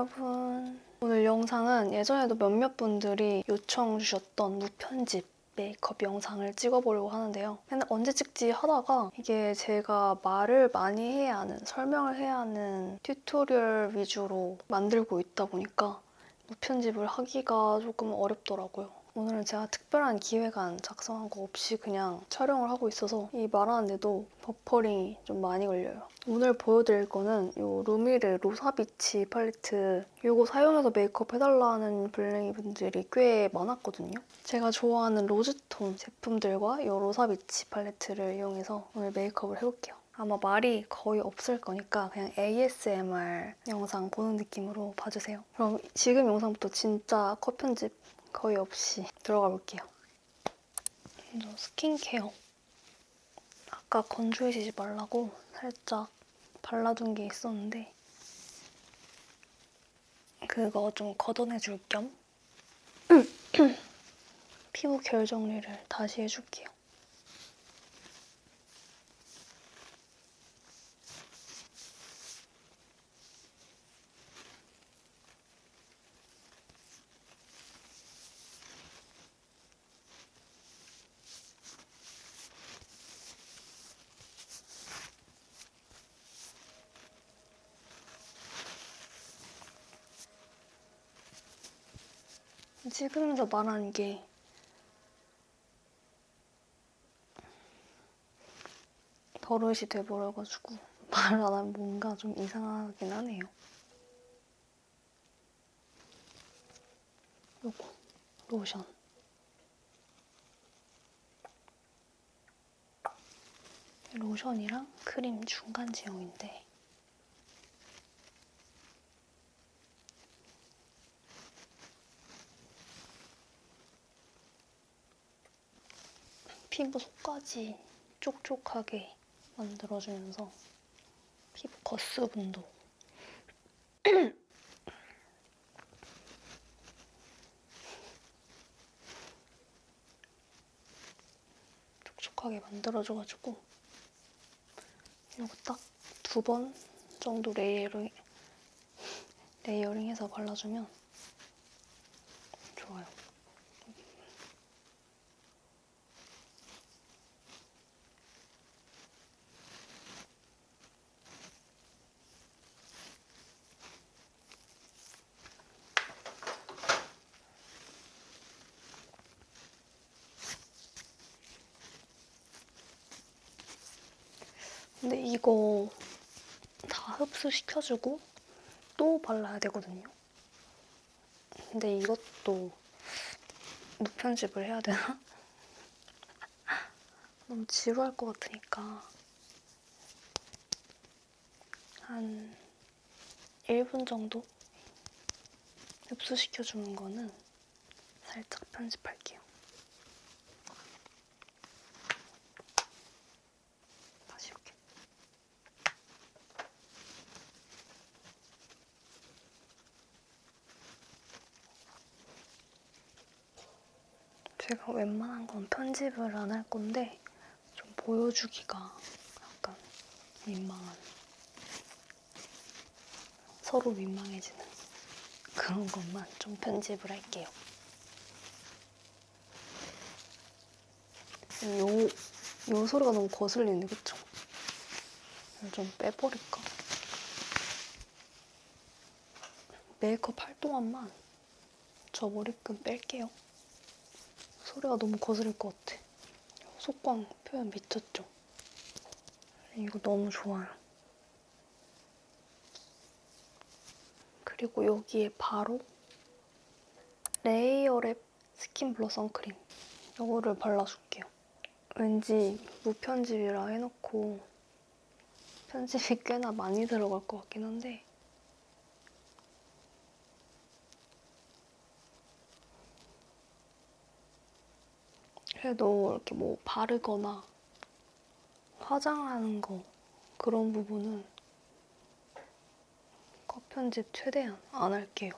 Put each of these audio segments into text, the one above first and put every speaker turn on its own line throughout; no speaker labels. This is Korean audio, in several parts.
여러분, 오늘 영상은 예전에도 몇몇 분들이 요청 주셨던 무편집 메이크업 영상을 찍어보려고 하는데요. 맨날 언제 찍지 하다가 이게 제가 말을 많이 해야 하는, 설명을 해야 하는 튜토리얼 위주로 만들고 있다 보니까 무편집을 하기가 조금 어렵더라고요. 오늘은 제가 특별한 기획안 작성한 거 없이 그냥 촬영을 하고 있어서 이 말하는데도 버퍼링이 좀 많이 걸려요. 오늘 보여드릴 거는 이 루미르 로사비치 팔레트, 이거 사용해서 메이크업 해달라는 블랭이 분들이 꽤 많았거든요. 제가 좋아하는 로즈톤 제품들과 이 로사비치 팔레트를 이용해서 오늘 메이크업을 해볼게요. 아마 말이 거의 없을 거니까 그냥 ASMR 영상 보는 느낌으로 봐주세요. 그럼 지금 영상부터 진짜 컷 편집 거의 없이 들어가 볼게요. 먼저 스킨케어. 아까 건조해지지 말라고 살짝 발라둔 게 있었는데 그거 좀 걷어내줄 겸 피부 결 정리를 다시 해줄게요. 찍으면서 말하는 게 버릇이 돼버려가지고 말 안 하면 뭔가 좀 이상하긴 하네요. 요거 로션. 로션이랑 크림 중간 제형인데 피부 속까지 촉촉하게 만들어주면서 피부 거스분도 촉촉하게 만들어줘가지고 이거 딱 2번 정도 레이어링해서 발라주면 좋아요. 근데 이거 다 흡수시켜주고 또 발라야 되거든요. 근데 이것도 무편집을 해야 되나? 너무 지루할 것 같으니까 한 1분 정도 흡수시켜주는 거는 살짝 편집할게요. 다시 이렇게. 제가 웬만한 건 편집을 안 할 건데 좀 보여주기가 약간 민망한, 서로 민망해지는 그런 것만 좀 편집을 할게요. 요 소리가 너무 거슬리는데, 그쵸? 이걸 좀 빼버릴까? 메이크업 할 동안만 저 머리끈 뺄게요. 소리가 너무 거슬릴 것 같아. 속광 표현 미쳤죠? 이거 너무 좋아요. 그리고 여기에 바로 레이어랩 스킨 블러 선크림, 이거를 발라줄게요. 왠지 무편집이라 해놓고 편집이 꽤나 많이 들어갈 것 같긴 한데 그래도 이렇게 뭐 바르거나 화장하는 거 그런 부분은 컷 편집 최대한 안 할게요.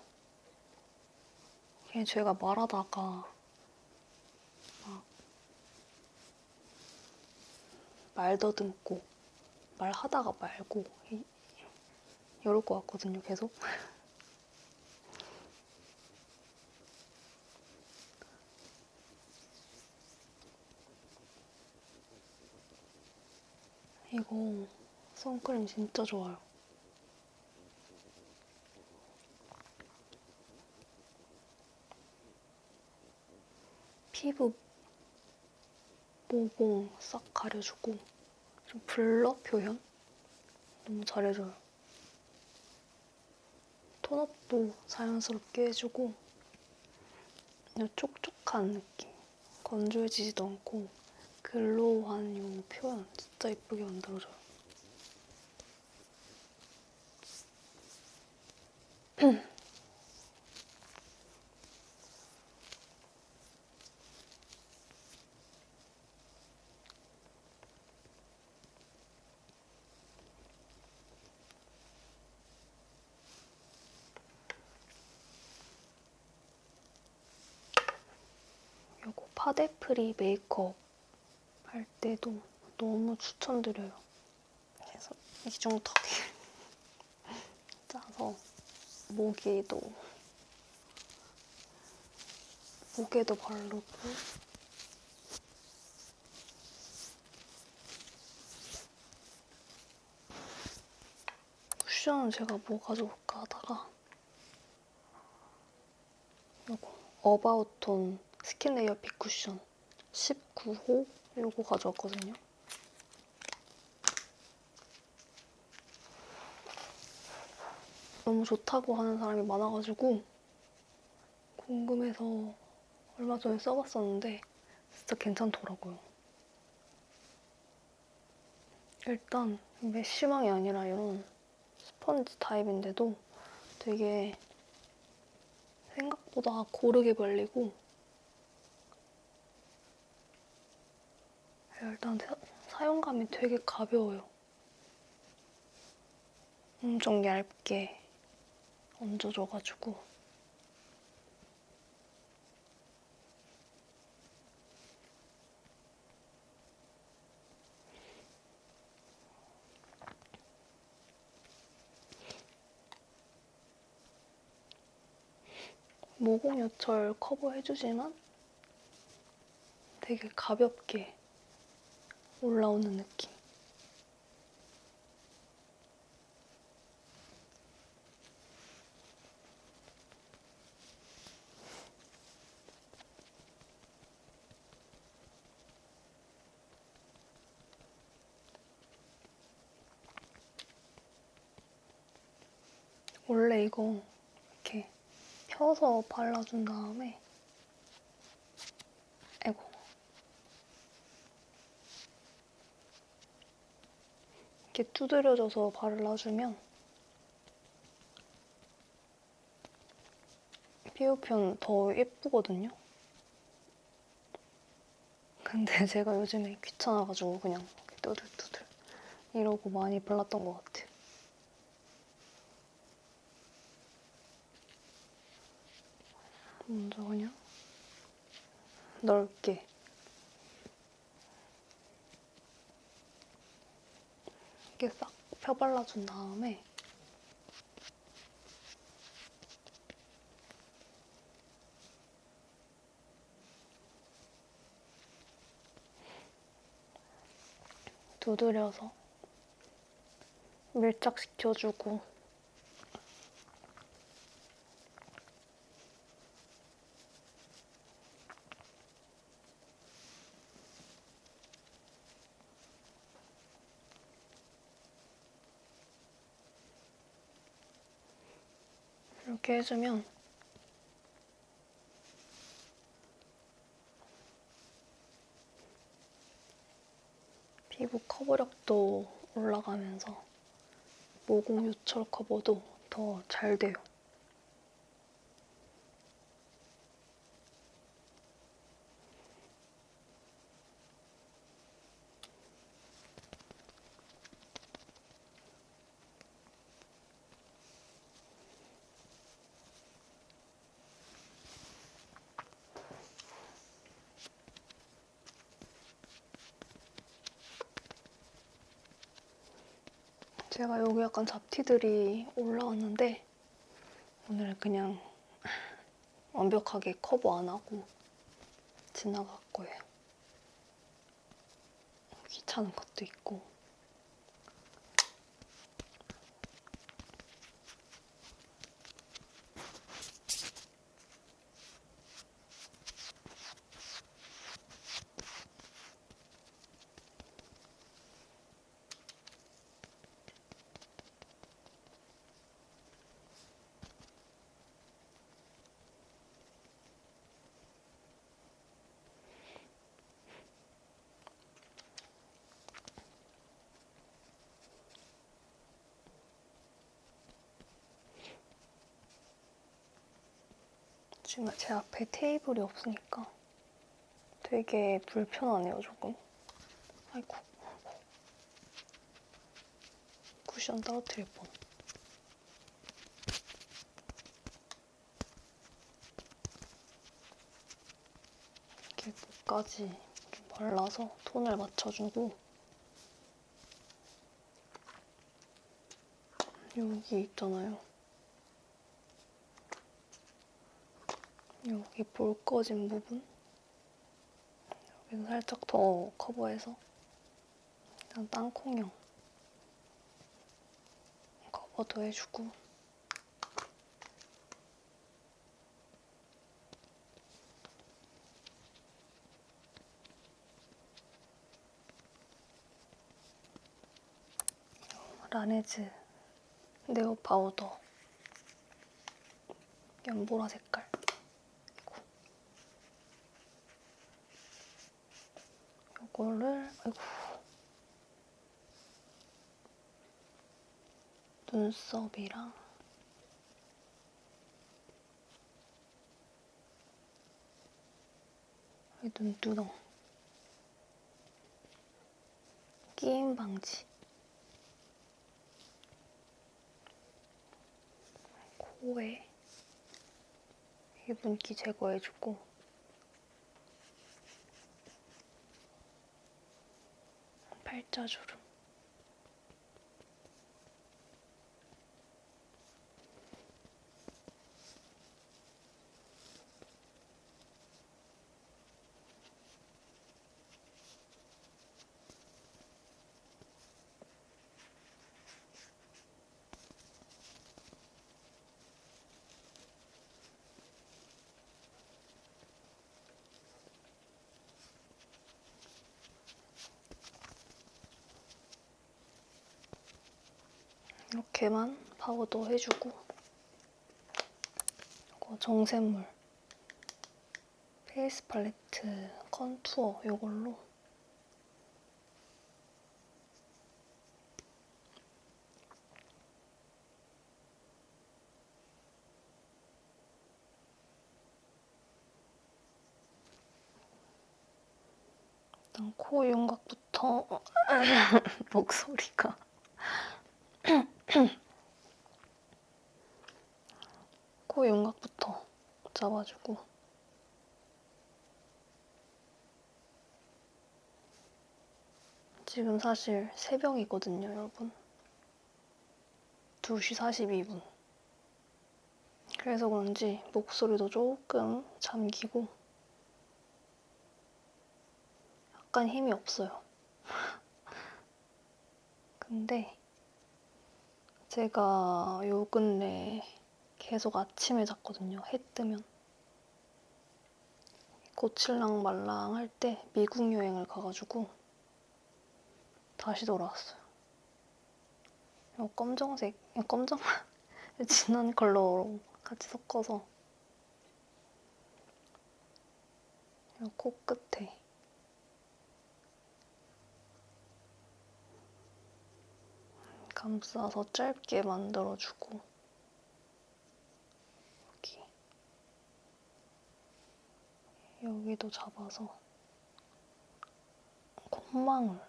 그냥 제가 말하다가 막 말 더듬고 말하다가 말고 이럴 것 같거든요, 계속. 이거 선크림 진짜 좋아요. 피부 모공 싹 가려주고 좀 블러 표현 너무 잘해줘요. 톤업도 자연스럽게 해주고 촉촉한 느낌. 건조해지지도 않고 글로우한 이 표현 진짜 예쁘게 만들어줘요. 이거 파데프리 메이크업 할 때도 너무 추천드려요. 그래서 이중턱에 짜서 목에도 바르고 쿠션은 제가 뭐 가져올까 하다가 이거 어바웃톤 스킨 레이어 빅 쿠션 19호 이거 가져왔거든요. 너무 좋다고 하는 사람이 많아가지고 궁금해서 얼마 전에 써봤었는데 진짜 괜찮더라고요. 일단 메쉬망이 아니라 이런 스펀지 타입인데도 되게 생각보다 고르게 발리고 일단 사용감이 되게 가벼워요. 엄청 얇게 얹어줘가지고 모공 요철 커버해주지만 되게 가볍게 올라오는 느낌. 원래 이거 이렇게 펴서 발라준 다음에 이렇게 두드려져서 발라주면 피부 표현 더 예쁘거든요. 근데 제가 요즘에 귀찮아가지고 그냥 두들두들 이러고 많이 발랐던 것 같아요. 먼저 그냥 넓게 이렇게 싹 펴발라준 다음에 두드려서 밀착시켜주고 이렇게 해주면 피부 커버력도 올라가면서 모공 요철 커버도 더 잘 돼요. 제가 여기 약간 잡티들이 올라왔는데 오늘 그냥 완벽하게 커버 안 하고 지나갈 거예요. 귀찮은 것도 있고. 지금 제 앞에 테이블이 없으니까 되게 불편하네요, 조금. 아이고. 쿠션 떨어뜨릴 뻔. 이렇게 목까지 좀 발라서 톤을 맞춰주고 여기 있잖아요. 여기 볼 꺼진 부분 여기서 살짝 더 커버해서 그냥 땅콩형 커버도 해주고 라네즈 네오 파우더 연보라 색깔 이거를 아이고 눈썹이랑 눈두덩 끼임 방지 코에 유분기 제거해주고 팔자주름 이렇게만 파우더 해주고 이거 정샘물 페이스 팔레트 컨투어 이걸로 일단 코 윤곽부터 목소리가 코 윤곽부터 잡아주고 지금 사실 새벽이거든요, 여러분. 2시 42분. 그래서 그런지 목소리도 조금 잠기고 약간 힘이 없어요. 근데 제가 요 근래 계속 아침에 잤거든요. 해 뜨면. 고칠랑 말랑 할 때 미국 여행을 가가지고 다시 돌아왔어요. 이 검정색, 진한 컬러로 같이 섞어서 이 코끝에 감싸서 짧게 만들어주고 여기도 잡아서 콧망울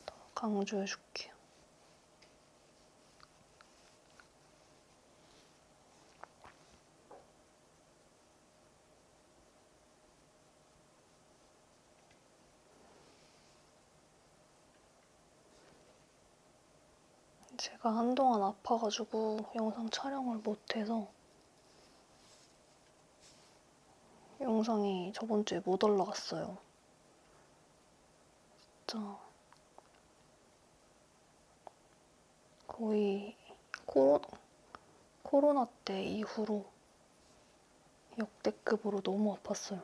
더 강조해줄게요. 제가 한동안 아파가지고 영상 촬영을 못해서 영상이 저번 주에 못 올라갔어요. 진짜 거의 코로나 때 이후로 역대급으로 너무 아팠어요.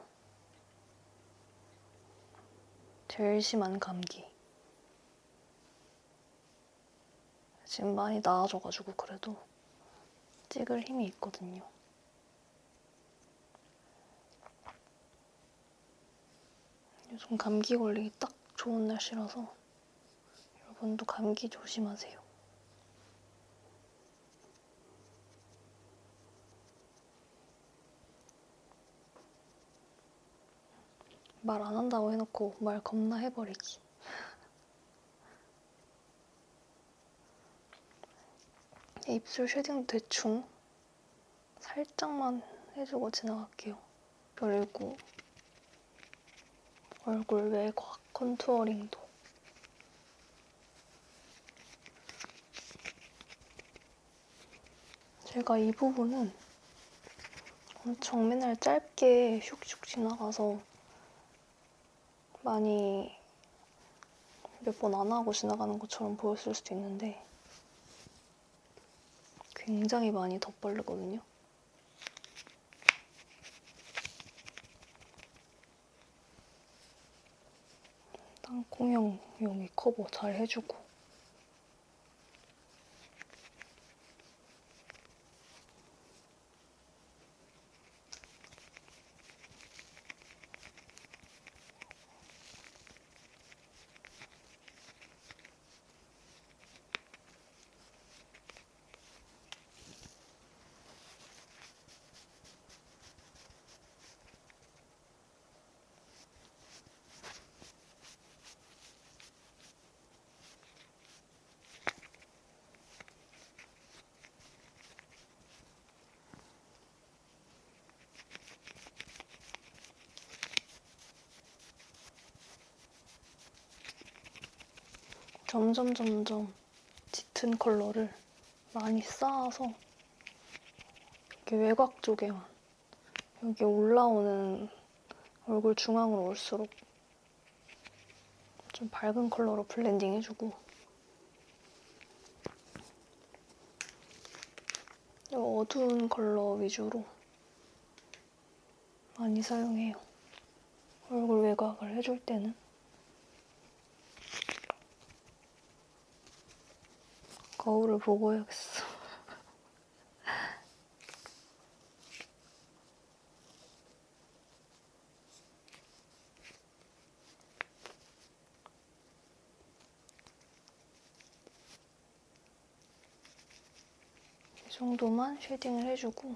제일 심한 감기. 지금 많이 나아져가지고 그래도 찍을 힘이 있거든요. 요즘 감기 걸리기 딱 좋은 날씨라서 여러분도 감기 조심하세요. 말 안 한다고 해놓고 말 겁나 해버리기. 입술 쉐딩도 대충 살짝만 해주고 지나갈게요. 그리고 얼굴 외곽 컨투어링도. 제가 이 부분은 엄청 맨날 짧게 슉슉 지나가서 많이 몇 번 안 하고 지나가는 것처럼 보였을 수도 있는데 굉장히 많이 덧바르거든요. 땅콩형 여기 커버 잘 해주고. 점점 짙은 컬러를 많이 쌓아서 이렇게 외곽 쪽에만 여기 올라오는 얼굴 중앙으로 올수록 좀 밝은 컬러로 블렌딩 해주고 어두운 컬러 위주로 많이 사용해요. 얼굴 외곽을 해줄 때는. 거울을 보고 해야겠어. 이 정도만 쉐딩을 해주고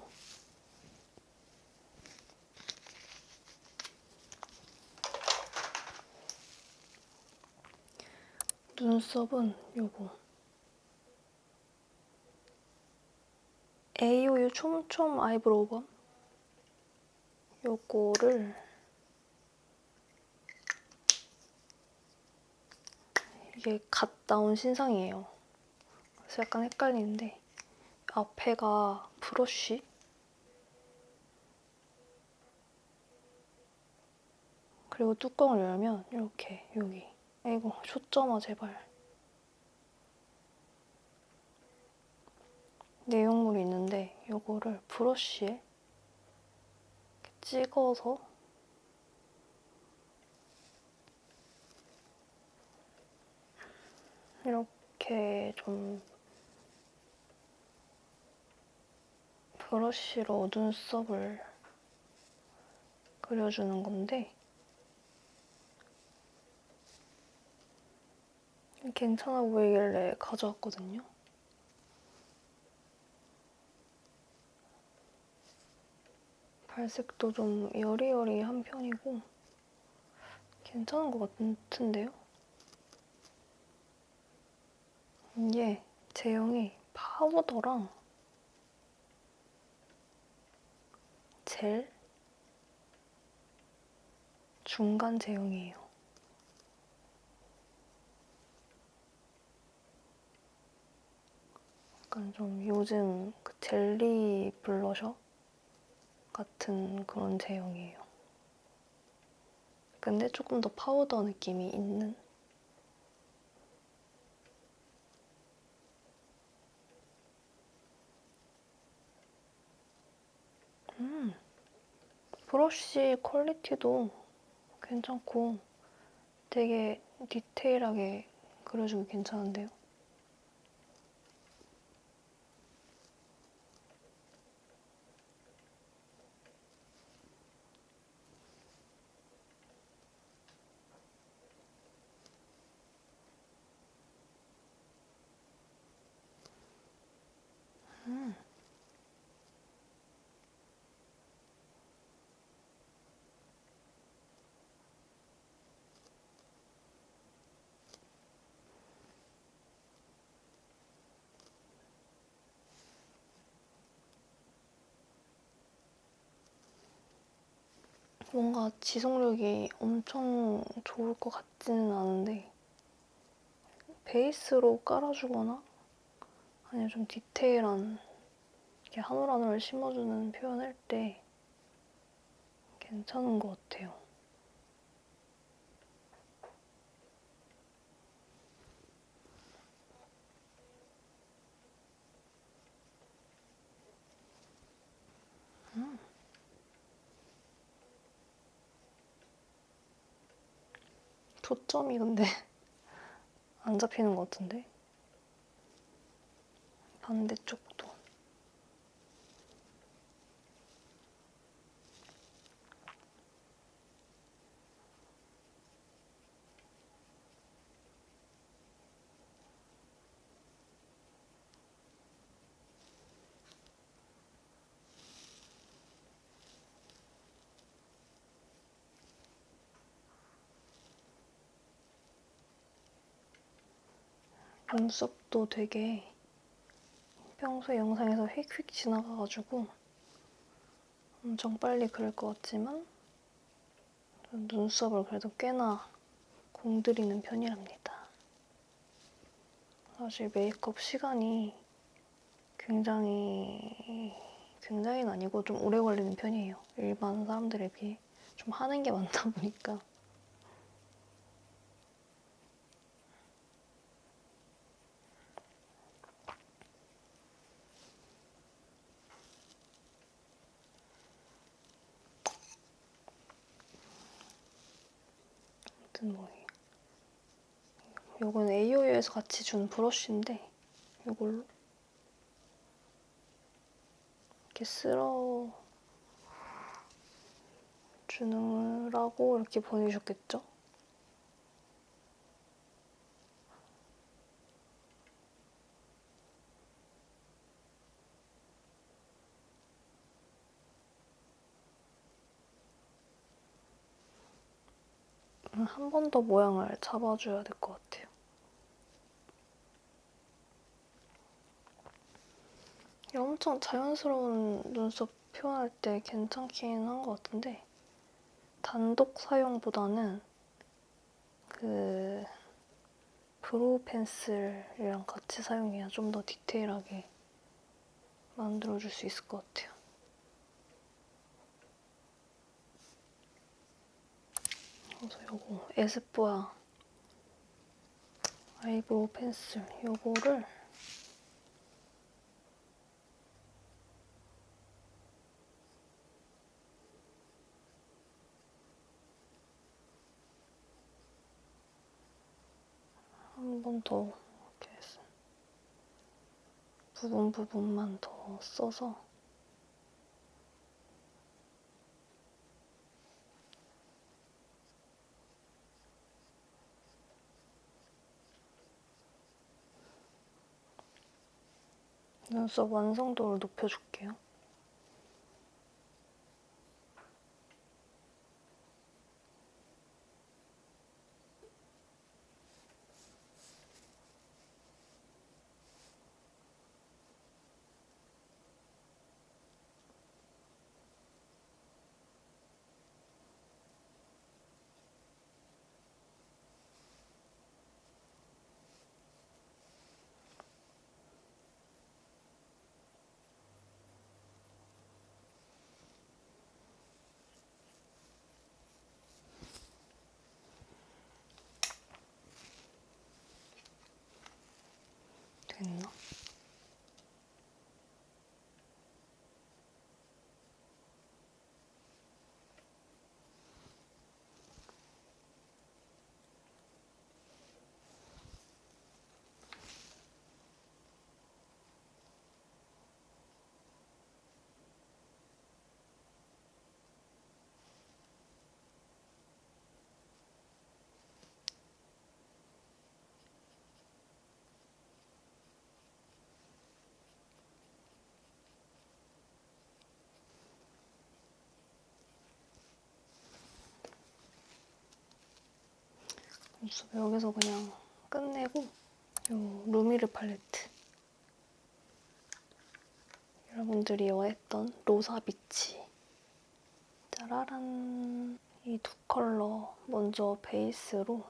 눈썹은 요거 AOU 촘촘 아이브로우 범 요거를 이게 갓 나온 신상이에요. 그래서 약간 헷갈리는데 앞에가 브러쉬 그리고 뚜껑을 열면 이렇게 여기 아이고 초점아 제발 내용물이 있는데 이거를 브러쉬에 찍어서 이렇게 좀 브러쉬로 눈썹을 그려주는 건데 괜찮아 보이길래 가져왔거든요. 발색도 좀 여리여리한 편이고 괜찮은 것 같은데요? 이게 제형이 파우더랑 젤 중간 제형이에요. 약간 좀 요즘 그 젤리 블러셔 같은 그런 제형이에요. 근데 조금 더 파우더 느낌이 있는? 브러쉬 퀄리티도 괜찮고 되게 디테일하게 그려주기 괜찮은데요? 뭔가 지속력이 엄청 좋을 것 같지는 않은데 베이스로 깔아주거나 아니면 좀 디테일한 이렇게 한 올 한 올 심어주는 표현할 때 괜찮은 것 같아요. 초점이 근데 안 잡히는 것 같은데? 반대쪽도. 눈썹도 되게 평소에 영상에서 휙휙 지나가가지고 엄청 빨리 그릴 것 같지만 눈썹을 그래도 꽤나 공들이는 편이랍니다. 사실 메이크업 시간이 굉장히는 아니고 좀 오래 걸리는 편이에요. 일반 사람들에 비해 좀 하는 게 많다 보니까. 아무튼 뭐 이건 AOU에서 같이 준 브러쉬인데 이걸로 이렇게 쓸어 주느라고 이렇게 보내주셨겠죠? 한 번 더 모양을 잡아줘야 될 것 같아요. 엄청 자연스러운 눈썹 표현할 때 괜찮긴 한 것 같은데 단독 사용보다는 그 브로우 펜슬이랑 같이 사용해야 좀 더 디테일하게 만들어줄 수 있을 것 같아요. 그래서 요거 에스쁘아 아이브로우 펜슬 요거를 한 번 더 이렇게 부분만 더 써서 눈썹 완성도를 높여줄게요. 됐나? 눈썹 여기서 그냥 끝내고 요 루미르 팔레트 여러분들이 원했던 로사 비치 짠 짜라란. 이 두 컬러 먼저 베이스로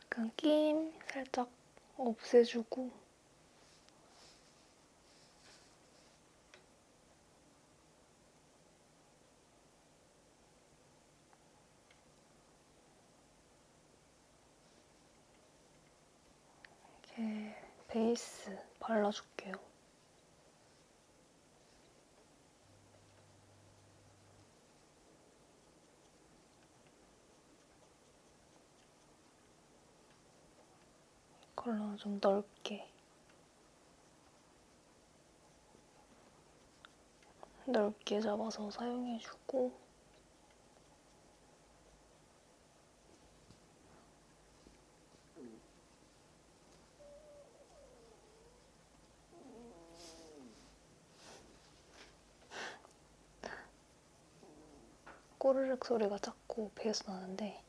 약간 끼임 살짝 없애주고 이렇게 베이스 발라줄게요. 컬러 좀 넓게 잡아서 사용해주고 꼬르륵 소리가 자꾸 배에서 나는데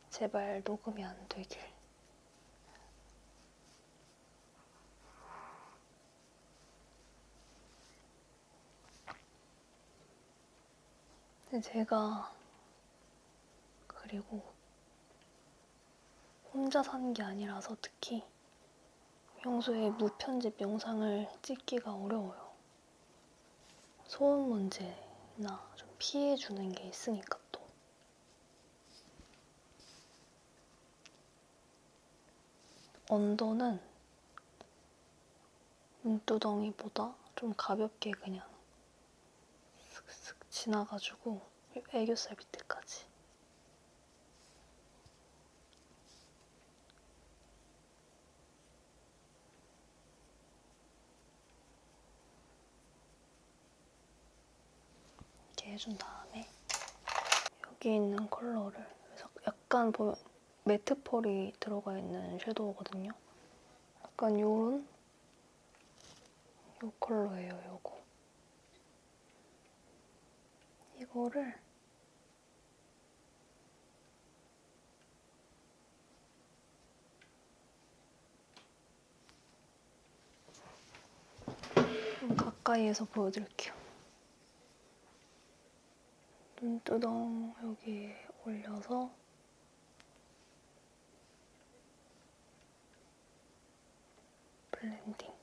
제발 녹음이 안 되길. 근데 제가 그리고 혼자 사는 게 아니라서 특히 평소에 무편집 영상을 찍기가 어려워요. 소음 문제나 좀 피해주는 게 있으니까 또. 언더는 눈두덩이보다 좀 가볍게 그냥 슥슥 지나가지고 애교살 밑에까지. 이렇게 해준 다음에 여기 있는 컬러를 약간 보면 매트 펄이 들어가 있는 섀도우거든요. 약간 요런 요 컬러예요, 요거. 이거를 좀 가까이에서 보여드릴게요. 눈두덩 여기에 올려서 블렌딩.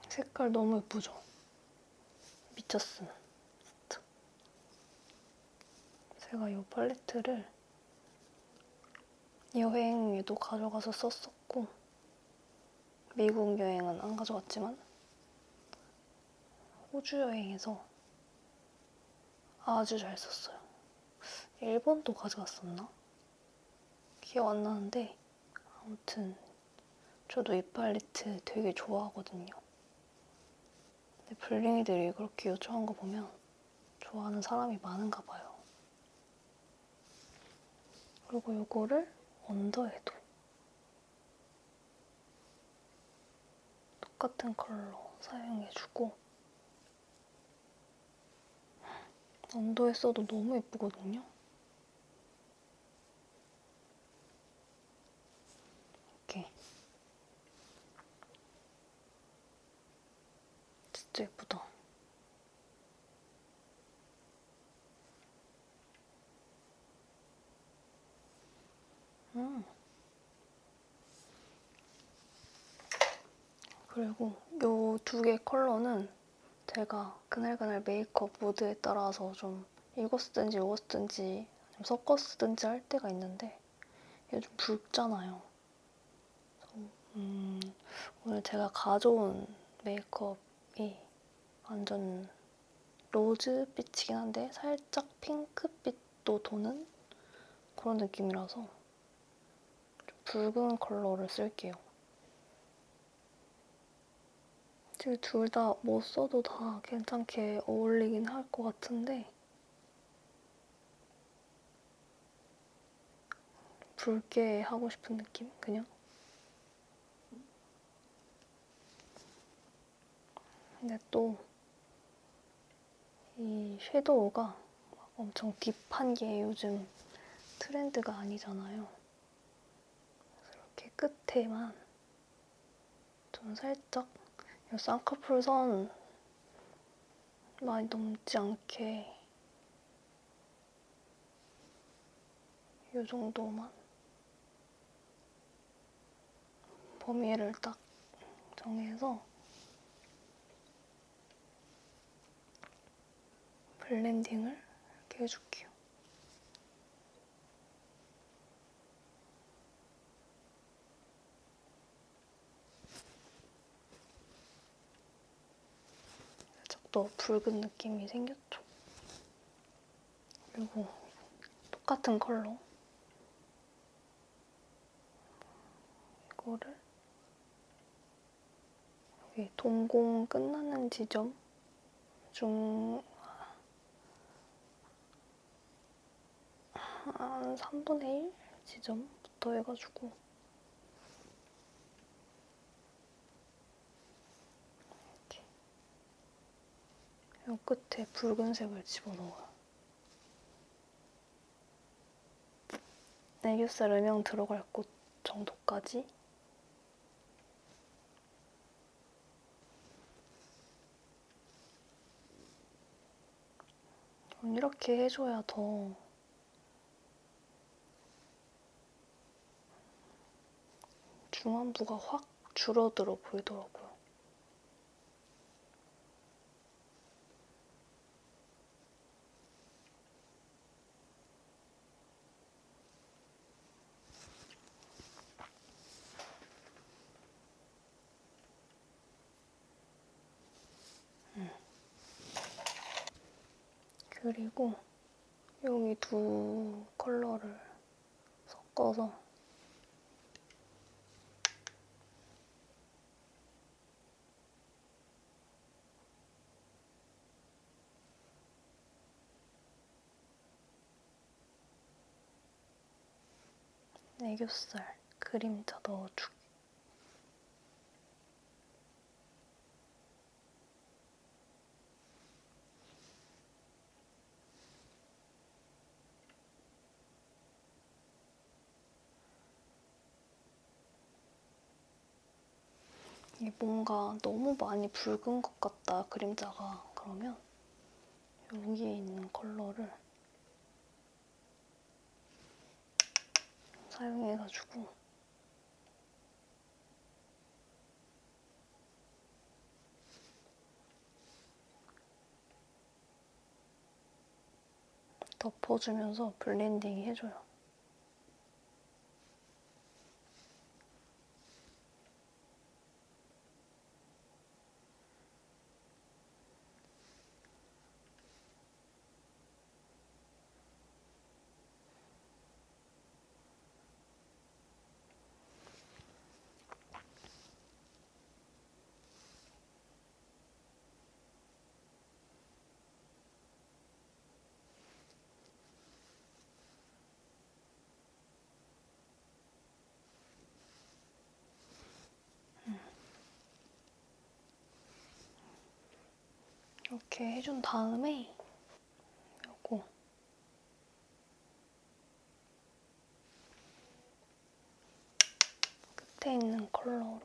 색깔 너무 예쁘죠? 미쳤음. 진짜. 제가 이 팔레트를 여행에도 가져가서 썼었고 미국 여행은 안 가져갔지만 호주 여행에서 아주 잘 썼어요. 일본도 가져갔었나? 기억 안 나는데 아무튼 저도 이 팔레트 되게 좋아하거든요. 근데 블링이들이 그렇게 요청한 거 보면 좋아하는 사람이 많은가 봐요. 그리고 이거를 언더에도 똑같은 컬러 사용해주고 언더에 써도 너무 예쁘거든요. 이렇게 진짜 예쁘다. 그리고 이 두 개 컬러는 제가 그날그날 메이크업 무드에 따라서 좀 이거 쓰든지 이거 쓰든지 섞어 쓰든지 할 때가 있는데 이게 좀 붉잖아요. 오늘 제가 가져온 메이크업이 완전 로즈빛이긴 한데 살짝 핑크빛도 도는 그런 느낌이라서 좀 붉은 컬러를 쓸게요. 솔직히 둘 다 뭐 써도 다 괜찮게 어울리긴 할 것 같은데 붉게 하고 싶은 느낌? 그냥? 근데 또 이 섀도우가 엄청 딥한 게 요즘 트렌드가 아니잖아요. 이렇게 끝에만 좀 살짝 이 쌍꺼풀 선 많이 넘지 않게 이 정도만 범위를 딱 정해서 블렌딩을 이렇게 해줄게요. 살짝 더 붉은 느낌이 생겼죠? 그리고 똑같은 컬러 이거를 여기 동공 끝나는 지점 중 한 3분의 1 지점부터 해가지고 이렇게 이 끝에 붉은색을 집어넣어요. 애교살 음영 들어갈 곳 정도까지 이렇게 해줘야 더 중안부가 확 줄어들어 보이더라고요. 그리고 여기 두 컬러를 섞어서 애교살 그림자 넣어주기. 이게 뭔가 너무 많이 붉은 것 같다, 그림자가. 그러면 여기에 있는 컬러를 사용해가지고 덮어주면서 블렌딩 해줘요. 이렇게 해준 다음에 요거 끝에 있는 컬러로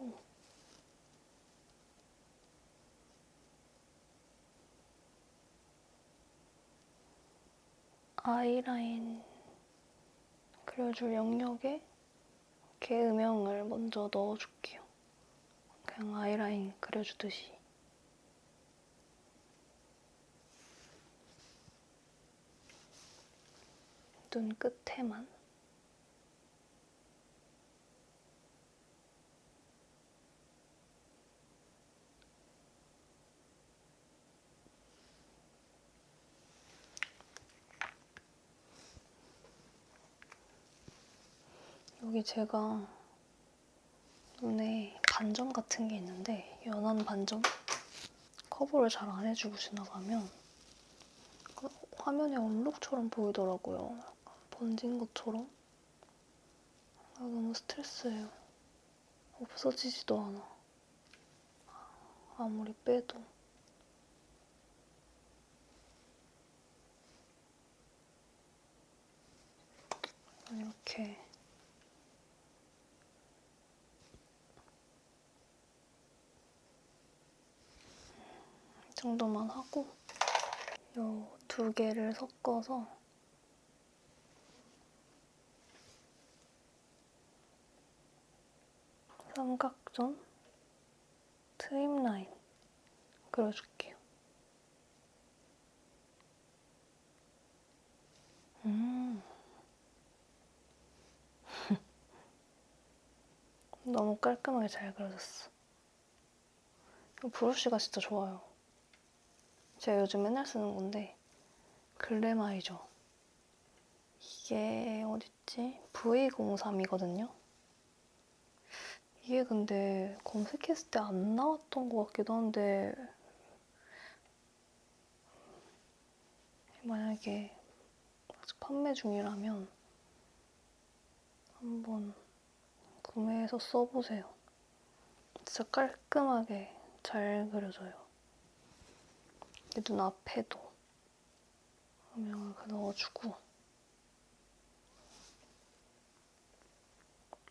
아이라인 그려줄 영역에 이렇게 음영을 먼저 넣어줄게요. 그냥 아이라인 그려주듯이. 눈 끝에만. 여기 제가 눈에 반점 같은 게 있는데 연한 반점? 커버를 잘 안 해주고 지나가면 화면에 얼룩처럼 보이더라고요. 약간 번진 것처럼. 너무 스트레스예요. 없어지지도 않아. 아무리 빼도. 이렇게 이 정도만 하고 요 두 개를 섞어서 삼각존 트임 라인 그려줄게요. 너무 깔끔하게 잘 그려졌어. 이 브러쉬가 진짜 좋아요. 제가 요즘 맨날 쓰는 건데 글래마이저. 이게 어딨지? V03이거든요. 이게 근데 검색했을 때 안 나왔던 것 같기도 한데 만약에 아직 판매 중이라면 한번 구매해서 써보세요. 진짜 깔끔하게 잘 그려져요. 눈앞에도 음영을 넣어주고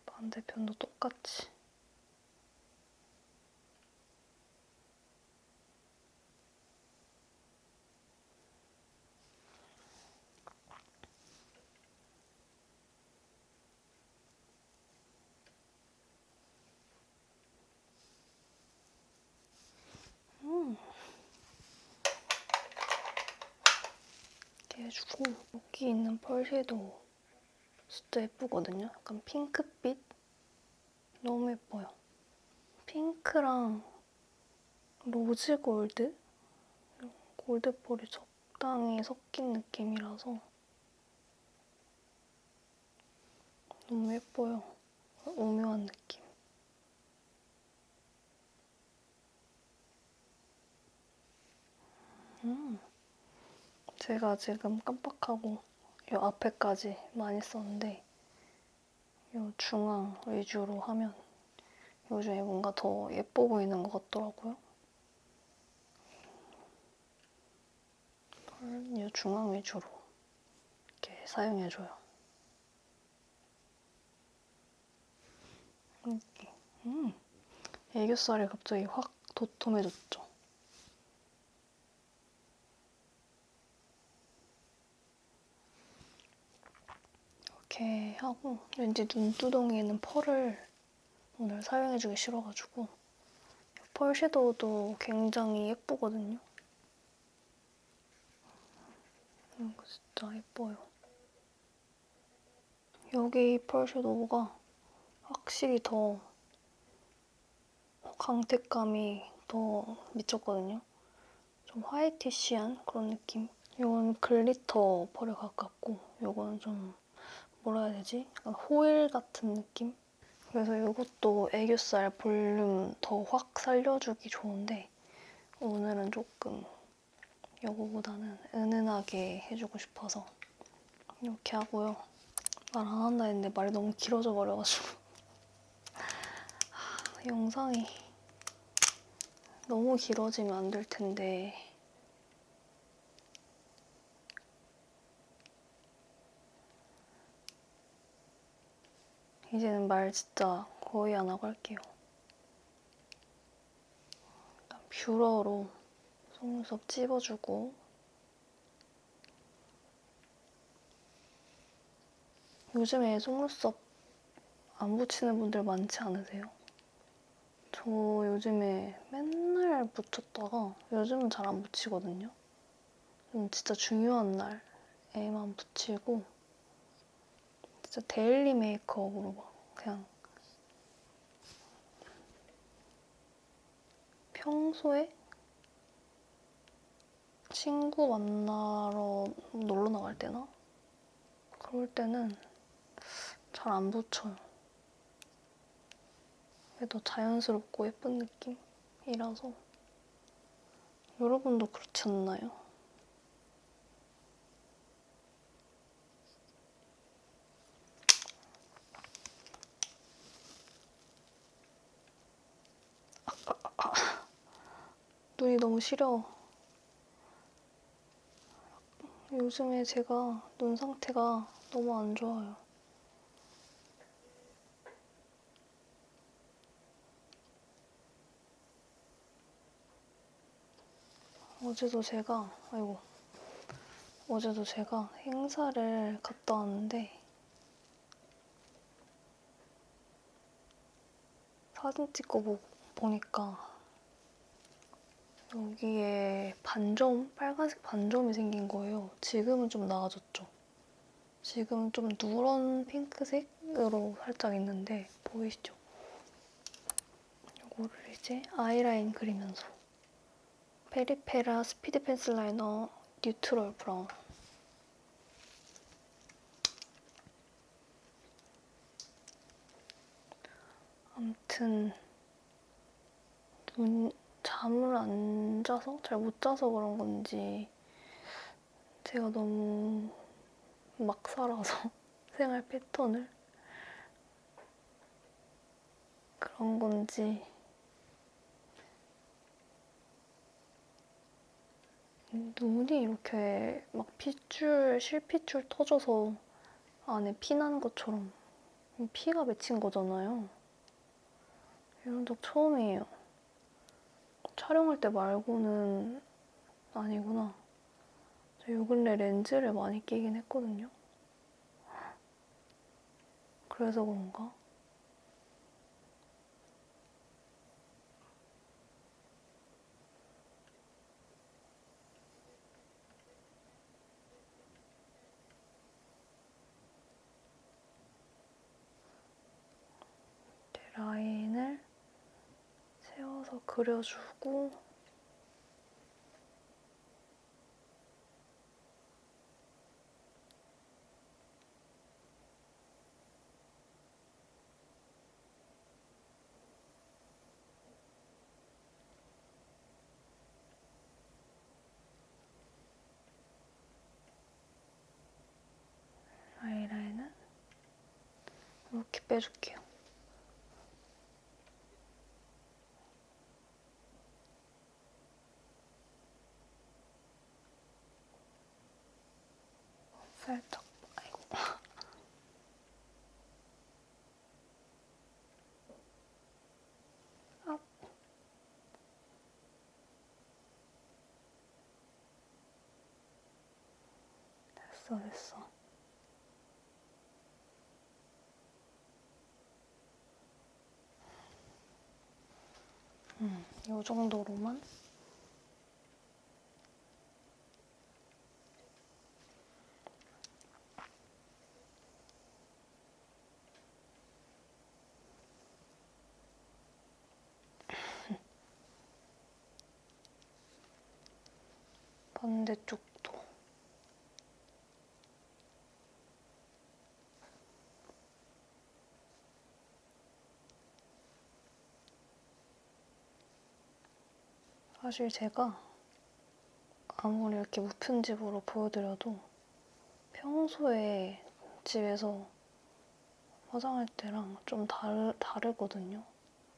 반대편도 똑같이. 이렇게 해주고 여기 있는 펄 섀도우 진짜 예쁘거든요. 약간 핑크빛? 너무 예뻐요. 핑크랑 로즈 골드? 골드 펄이 적당히 섞인 느낌이라서 너무 예뻐요. 오묘한 느낌. 제가 지금 깜빡하고 이 앞에까지 많이 썼는데 이 중앙 위주로 하면 요즘에 뭔가 더 예뻐 보이는 것 같더라고요. 이 중앙 위주로 이렇게 사용해줘요. 이렇게. 애교살이 갑자기 확 도톰해졌죠? 이렇게 하고 왠지 눈두덩이에는 펄을 오늘 사용해주기 싫어가지고 펄 섀도우도 굉장히 예쁘거든요. 이거 진짜 예뻐요. 여기 펄 섀도우가 확실히 더 광택감이 더 미쳤거든요. 좀 화이티시한 그런 느낌? 이건 글리터 펄에 가깝고 이거는 좀 뭐라 해야 되지? 약간 호일 같은 느낌? 그래서 이것도 애교살 볼륨 더 확 살려주기 좋은데 오늘은 조금 이거보다는 은은하게 해주고 싶어서 이렇게 하고요. 말 안 한다 했는데 말이 너무 길어져 버려가지고 영상이 너무 길어지면 안 될 텐데 이제는 말 진짜 거의 안 하고 할게요. 일단 뷰러로 속눈썹 찝어주고 요즘에 속눈썹 안 붙이는 분들 많지 않으세요? 저 요즘에 맨날 붙였다가 요즘은 잘 안 붙이거든요. 좀 진짜 중요한 날에만 붙이고 진짜 데일리 메이크업으로 막 그냥 평소에 친구 만나러 놀러 나갈 때나 그럴 때는 잘 안 붙여요. 그게 더 자연스럽고 예쁜 느낌이라서 여러분도 그렇지 않나요? 눈이 너무 시려. 요즘에 제가 눈 상태가 너무 안 좋아요. 어제도 제가 행사를 갔다 왔는데 사진 찍고 보니까 여기에 반점, 빨간색 반점이 생긴 거예요. 지금은 좀 나아졌죠. 지금 좀 누런 핑크색으로 살짝 있는데 보이시죠? 이거를 이제 아이라인 그리면서 페리페라 스피드 펜슬 라이너 뉴트럴 브라운. 아무튼 잠을 안 자서 잘 못 자서 그런 건지 제가 너무 막 살아서 생활 패턴을 그런 건지 눈이 이렇게 막 실핏줄 터져서 안에 피 나는 것처럼 피가 맺힌 거잖아요. 이런 적 처음이에요. 촬영할 때 말고는 아니구나. 저 요 근래 렌즈를 많이 끼긴 했거든요. 그래서 그런가? 라인을 세워서 그려주고 아이라인은 이렇게 빼줄게요. 살짝, 아이고. 아. 됐어. 이 정도로만. 반대쪽도. 사실 제가 아무리 이렇게 무편집으로 보여드려도 평소에 집에서 화장할 때랑 좀 다르거든요.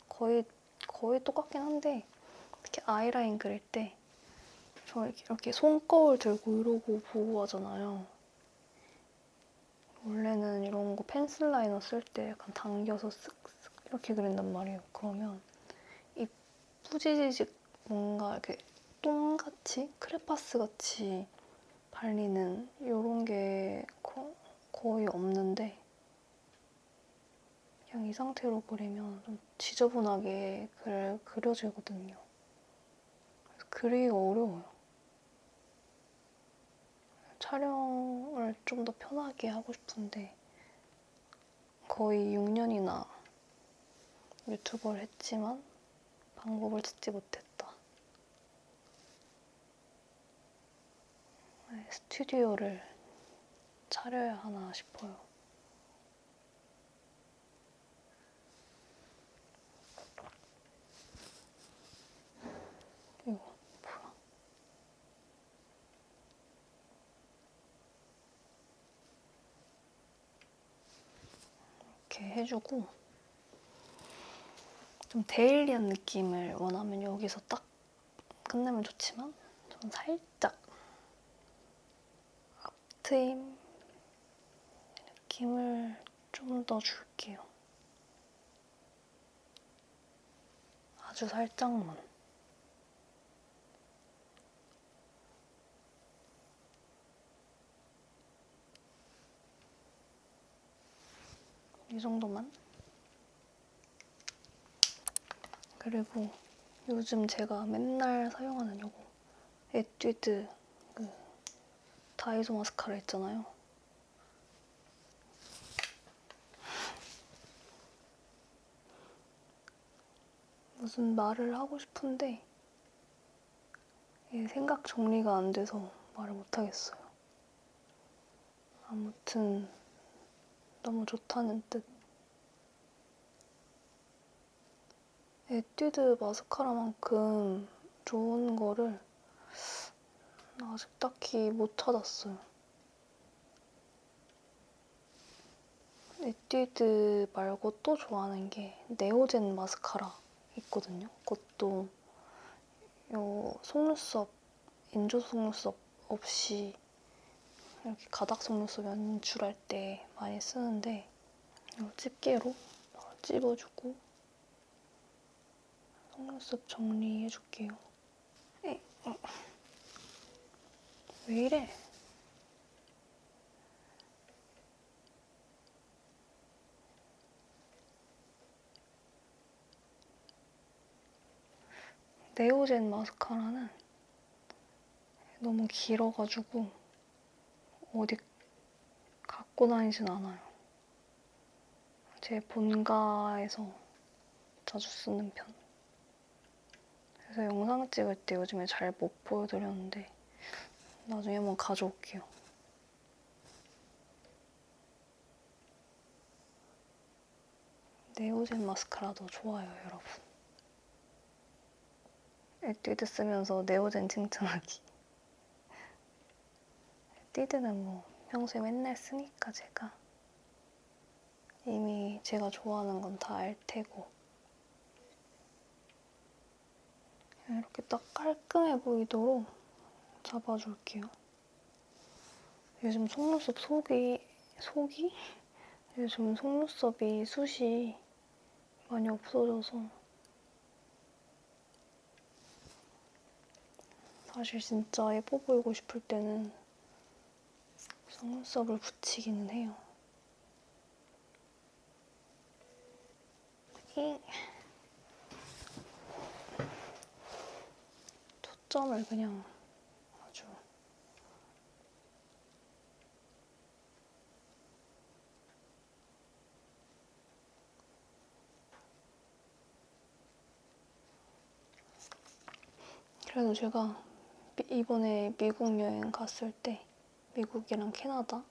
거의 똑같긴 한데 특히 아이라인 그릴 때 저 이렇게 손거울 들고 이러고 보고 하잖아요. 원래는 이런 거 펜슬 라이너 쓸 때 약간 당겨서 쓱쓱 이렇게 그린단 말이에요. 그러면 이 뿌지직 뭔가 이렇게 똥같이 크레파스같이 발리는 이런 게 거의 없는데 그냥 이 상태로 그리면 좀 지저분하게 그려지거든요. 그래서 그리기가 어려워요. 촬영을 좀 더 편하게 하고 싶은데 거의 6년이나 유튜버를 했지만 방법을 찾지 못했다. 스튜디오를 차려야 하나 싶어요. 이거 뭐야? 이렇게 해주고 좀 데일리한 느낌을 원하면 여기서 딱 끝내면 좋지만 전 살짝 앞트임 느낌을 좀 더 줄게요. 아주 살짝만. 이 정도만. 그리고 요즘 제가 맨날 사용하는 요거 에뛰드 그 다이소 마스카라 있잖아요. 무슨 말을 하고 싶은데 생각 정리가 안 돼서 말을 못 하겠어요. 아무튼 너무 좋다는 뜻. 에뛰드 마스카라만큼 좋은 거를 아직 딱히 못 찾았어요. 에뛰드 말고 또 좋아하는 게 네오젠 마스카라 있거든요. 그것도 요 속눈썹, 인조 속눈썹 없이 이렇게 가닥 속눈썹 연출할 때 많이 쓰는데 요 집게로 찝어주고 속눈썹 정리해줄게요. 왜 이래? 네오젠 마스카라는 너무 길어가지고 어디 갖고 다니진 않아요. 제 본가에서 자주 쓰는 편. 그래서 영상 찍을 때 요즘에 잘 못 보여드렸는데 나중에 한번 가져올게요. 네오젠 마스카라도 좋아요, 여러분. 에뛰드 쓰면서 네오젠 칭찬하기. 에뛰드는 뭐 평소에 맨날 쓰니까 제가 이미 제가 좋아하는 건 다 알 테고. 이렇게 딱 깔끔해 보이도록 잡아줄게요. 요즘 속눈썹 속이? 요즘 속눈썹이 숱이 많이 없어져서 사실 진짜 예뻐 보이고 싶을 때는 속눈썹을 붙이기는 해요. 초점을 그냥 아주 그래도 제가 이번에 미국 여행 갔을 때 미국이랑 캐나다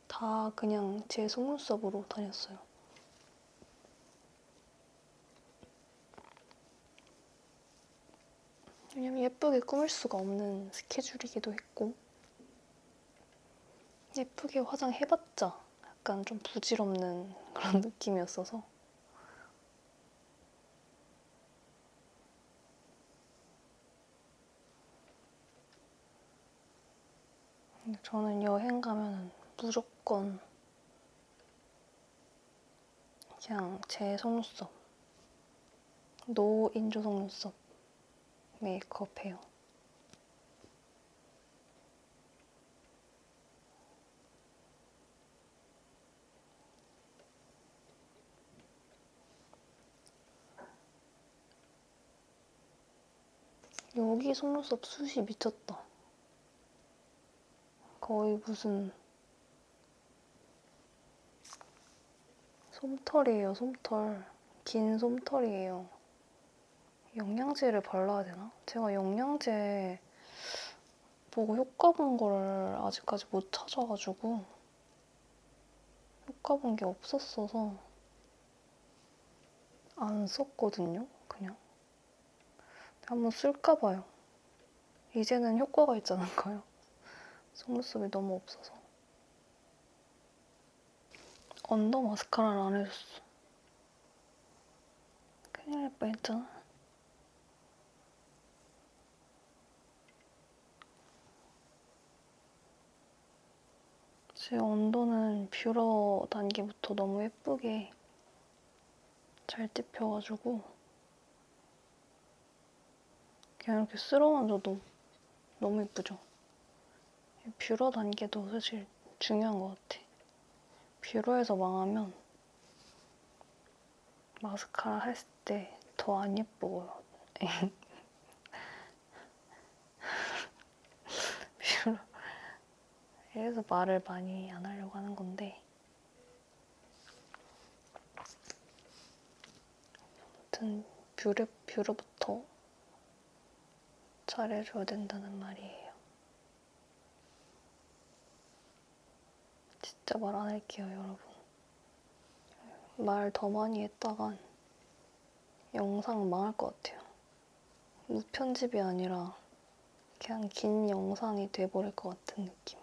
다 그냥 제 속눈썹으로 다녔어요. 왜냐면 예쁘게 꾸밀 수가 없는 스케줄이기도 했고 예쁘게 화장해봤자 약간 좀 부질없는 그런 느낌이었어서 근데 저는 여행 가면은 무조건 그냥 제 속눈썹 노 인조 속눈썹 메이크업해요. 여기 속눈썹 숱이 미쳤다. 거의 무슨 솜털이에요, 솜털. 긴 솜털이에요. 영양제를 발라야 되나? 제가 영양제 보고 효과 본 거를 아직까지 못 찾아가지고 효과 본 게 없었어서 안 썼거든요, 그냥. 한번 쓸까 봐요. 이제는 효과가 있지 않을까요? 속눈썹이 너무 없어서. 언더 마스카라를 안 해줬어. 큰일 날 뻔했잖아. 제 언더는 뷰러 단계부터 너무 예쁘게 잘 찝혀가지고 그냥 이렇게 쓸어만져도 너무 예쁘죠? 뷰러 단계도 사실 중요한 것 같아. 뷰러에서 망하면 마스카라 했을 때 더 안 예뻐 보여. 뷰러. 그래서 말을 많이 안 하려고 하는 건데 아무튼 뷰러부터 잘해줘야 된다는 말이에요. 진짜 말 안 할게요, 여러분. 말 더 많이 했다간 영상 망할 것 같아요. 무편집이 아니라 그냥 긴 영상이 돼버릴 것 같은 느낌.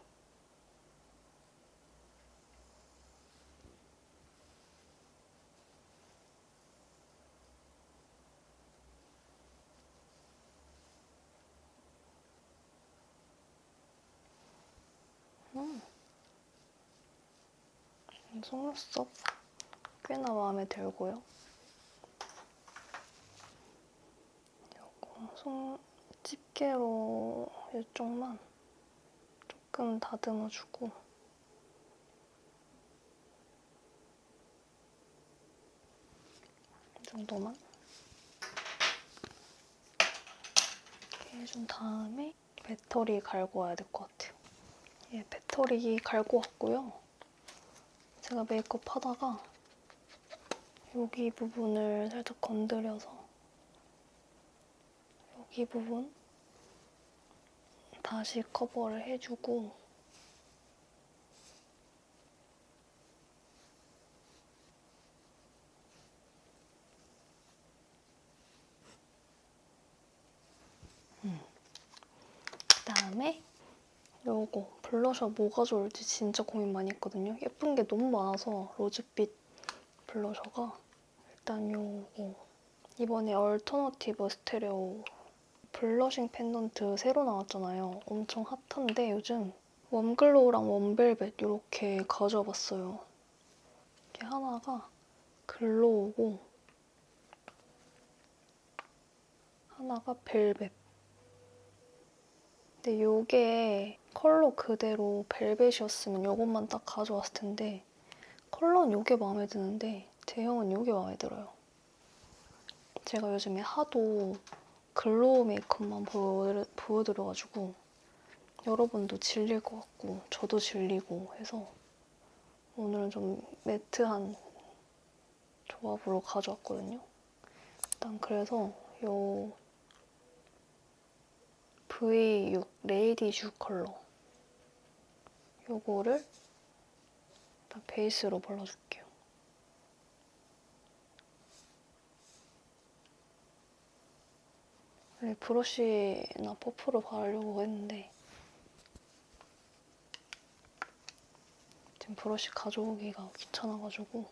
속눈썹 꽤나 마음에 들고요. 요거 집게로 이쪽만 조금 다듬어주고 이 정도만 이렇게 해준 다음에 배터리 갈고 와야 될 것 같아요. 예, 배터리 갈고 왔고요. 제가 메이크업 하다가 여기 부분을 살짝 건드려서 여기 부분 다시 커버를 해주고 그다음에 요거 블러셔 뭐가 좋을지 진짜 고민 많이 했거든요. 예쁜 게 너무 많아서 로즈빛 블러셔가 일단 요거 이번에 얼터너티브 스테레오 블러싱 펜던트 새로 나왔잖아요. 엄청 핫한데 요즘 웜글로우랑 웜벨벳 이렇게 가져와 봤어요. 이게 하나가 글로우고 하나가 벨벳. 근데 요게 컬러 그대로 벨벳이었으면 요것만 딱 가져왔을 텐데 컬러는 요게 마음에 드는데 제형은 요게 마음에 들어요. 제가 요즘에 하도 글로우 메이크업만 보여드려가지고 여러분도 질릴 것 같고 저도 질리고 해서 오늘은 좀 매트한 조합으로 가져왔거든요. 일단 그래서 요 V6 레이디 슈 컬러 요거를 일단 베이스로 발라줄게요. 원래 브러쉬나 퍼프로 바르려고 했는데 지금 브러쉬 가져오기가 귀찮아가지고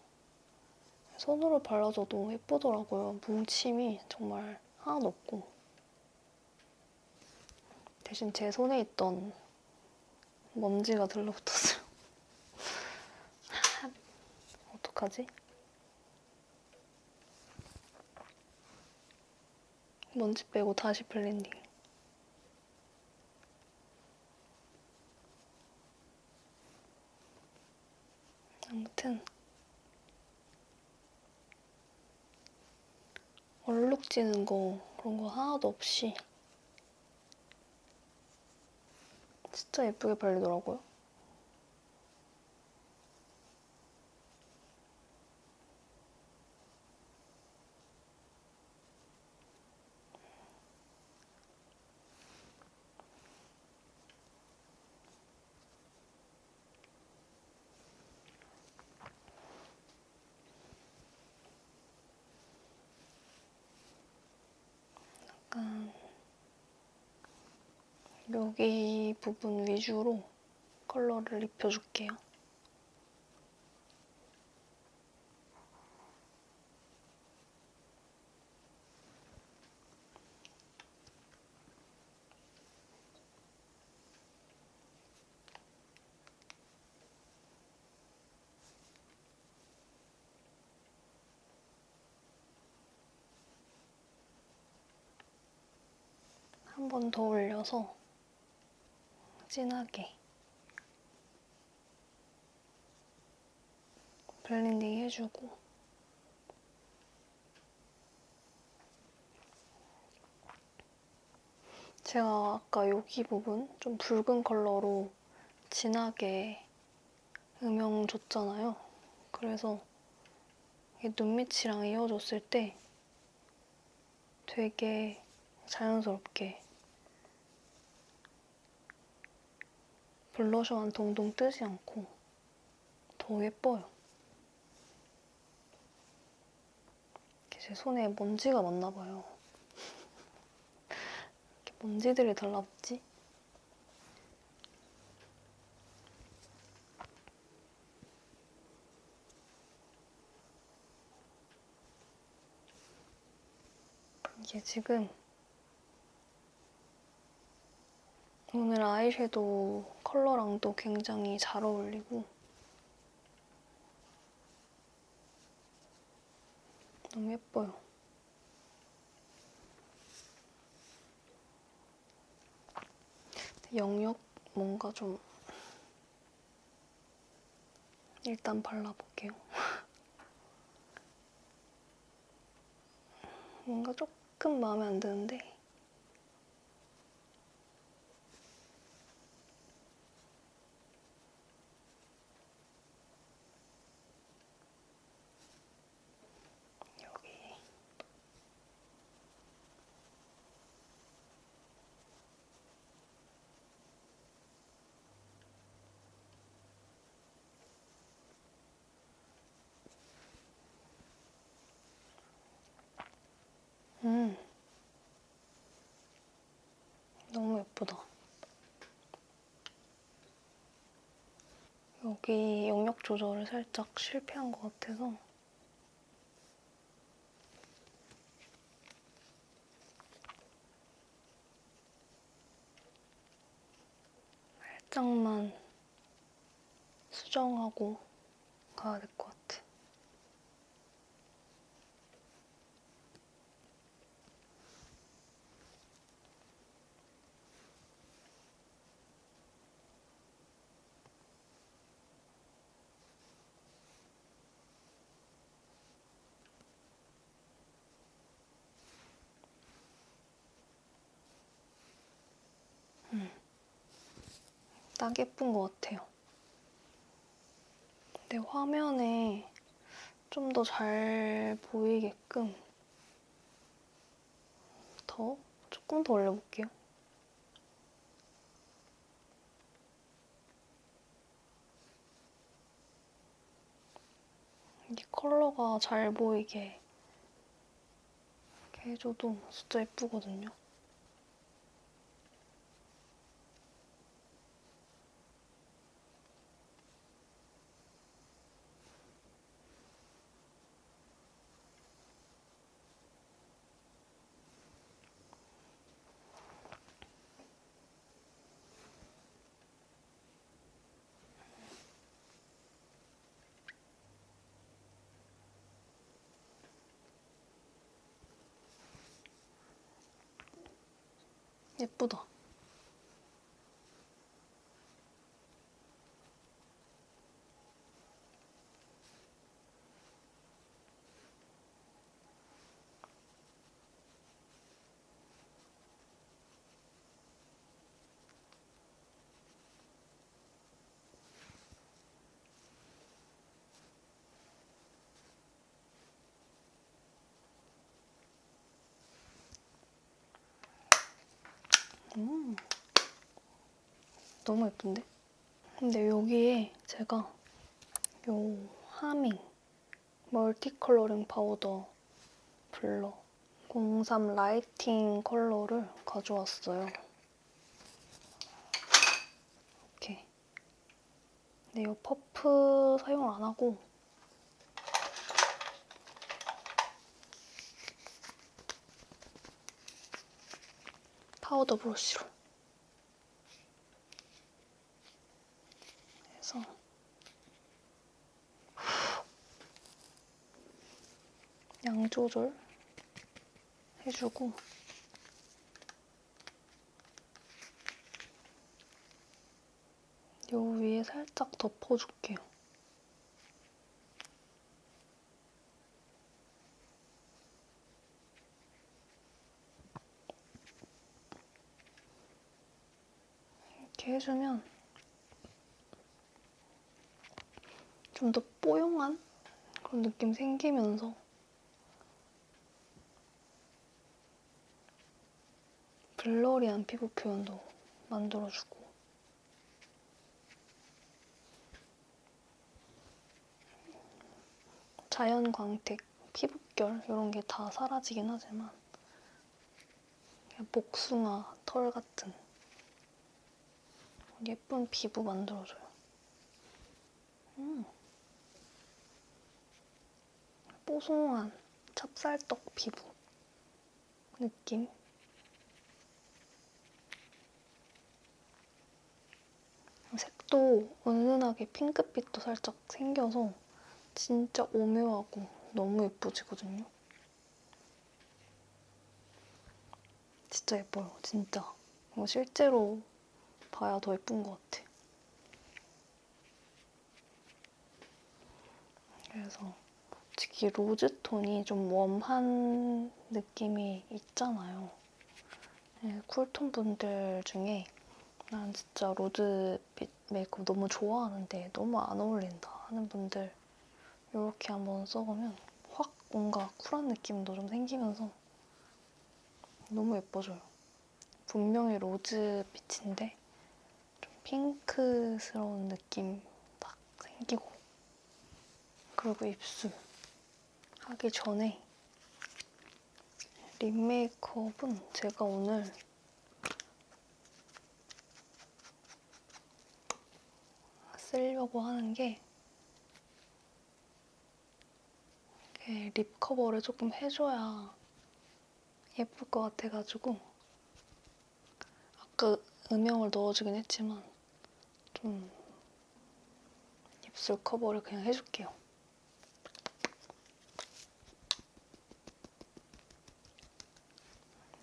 손으로 발라줘도 예쁘더라고요. 뭉침이 정말 하나도 없고 대신 제 손에 있던 먼지가 들러붙었어요. 어떡하지? 먼지 빼고 다시 블렌딩. 아무튼 얼룩지는 거 그런 거 하나도 없이 진짜 예쁘게 발리더라고요. 약간 여기 부분 위주로 컬러를 입혀줄게요. 한 번 더 올려서 진하게 블렌딩 해주고 제가 아까 여기 부분 좀 붉은 컬러로 진하게 음영 줬잖아요. 그래서 이게 눈밑이랑 이어졌을 때 되게 자연스럽게 블러셔만 동동 뜨지 않고 더 예뻐요. 제 손에 먼지가 많나 봐요. 이렇게 먼지들이 달라붙지? 이게 지금 오늘 아이섀도우 컬러랑도 굉장히 잘 어울리고 너무 예뻐요. 영역 뭔가 좀 일단 발라볼게요. 뭔가 조금 마음에 안 드는데 여기 너무 예쁘다. 여기 영역 조절을 살짝 실패한 것 같아서 살짝만 수정하고 가야 될 것 같아. 딱 예쁜 것 같아요. 근데 화면에 좀 더 잘 보이게끔 조금 더 올려볼게요. 이 컬러가 잘 보이게 이렇게 해줘도 진짜 예쁘거든요. 예쁘다. 너무 예쁜데? 근데 여기에 제가 요 하밍 멀티 컬러링 파우더 블러 03 라이팅 컬러를 가져왔어요. 이렇게. 근데 이 퍼프 사용 안 하고 파우더 브러쉬로 해서 양 조절 해주고 요 위에 살짝 덮어줄게요. 이렇게 해주면 좀 더 뽀용한 그런 느낌 생기면서 블러리한 피부 표현도 만들어주고 자연 광택, 피부결 이런 게 다 사라지긴 하지만 그냥 복숭아 털 같은 예쁜 피부 만들어줘요. 뽀송한 찹쌀떡 피부 느낌. 색도 은은하게 핑크빛도 살짝 생겨서 진짜 오묘하고 너무 예뻐지거든요. 진짜 예뻐요, 진짜. 이거 실제로 봐야 더 예쁜 것 같아. 그래서 솔직히 로즈톤이 좀 웜한 느낌이 있잖아요. 네, 쿨톤 분들 중에 난 진짜 로즈빛 메이크업 너무 좋아하는데 너무 안 어울린다 하는 분들 이렇게 한번 써보면 확 뭔가 쿨한 느낌도 좀 생기면서 너무 예뻐져요. 분명히 로즈빛인데 좀 핑크스러운 느낌 딱 생기고 그리고 입술 하기 전에 립 메이크업은 제가 오늘 쓰려고 하는 게 립 커버를 조금 해줘야 예쁠 것 같아가지고 아까 음영을 넣어주긴 했지만 좀 입술 커버를 그냥 해줄게요.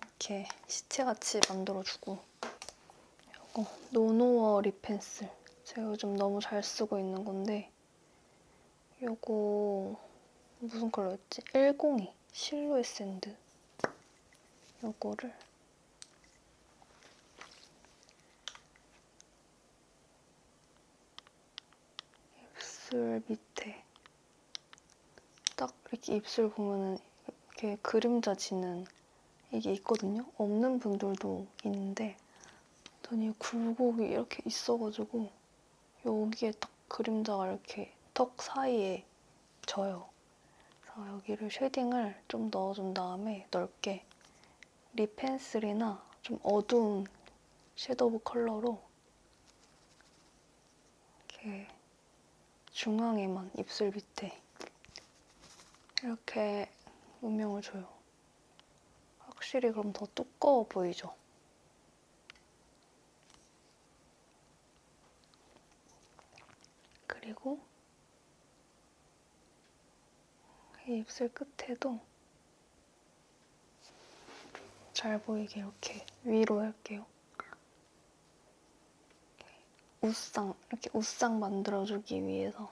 이렇게 시체같이 만들어주고 이거 노노어 립 펜슬 제가 요즘 너무 잘 쓰고 있는 건데 이거 무슨 컬러였지? 102 실루엣 샌드 이거를 입술 밑에 딱 이렇게 입술 보면은 이렇게 그림자 지는 이게 있거든요? 없는 분들도 있는데 전 이 굴곡이 이렇게 있어가지고 여기에 딱 그림자가 이렇게 턱 사이에 져요. 그래서 여기를 쉐딩을 좀 넣어준 다음에 넓게 립 펜슬이나 좀 어두운 섀도우 컬러로 이렇게 중앙에만 입술 밑에 이렇게 음영을 줘요. 확실히 그럼 더 두꺼워 보이죠? 그리고 이 입술 끝에도 잘 보이게 이렇게 위로 할게요. 이렇게 웃상 만들어주기 위해서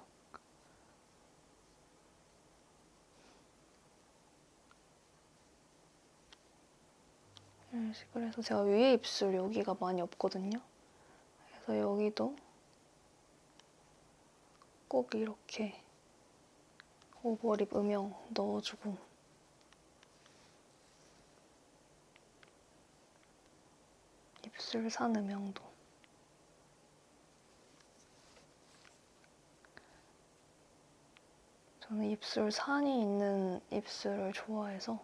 이런 식으로 해서 제가 위에 입술 여기가 많이 없거든요. 그래서 여기도 꼭 이렇게 오버립 음영 넣어주고 입술 산 음영도 저는 입술 산이 있는 입술을 좋아해서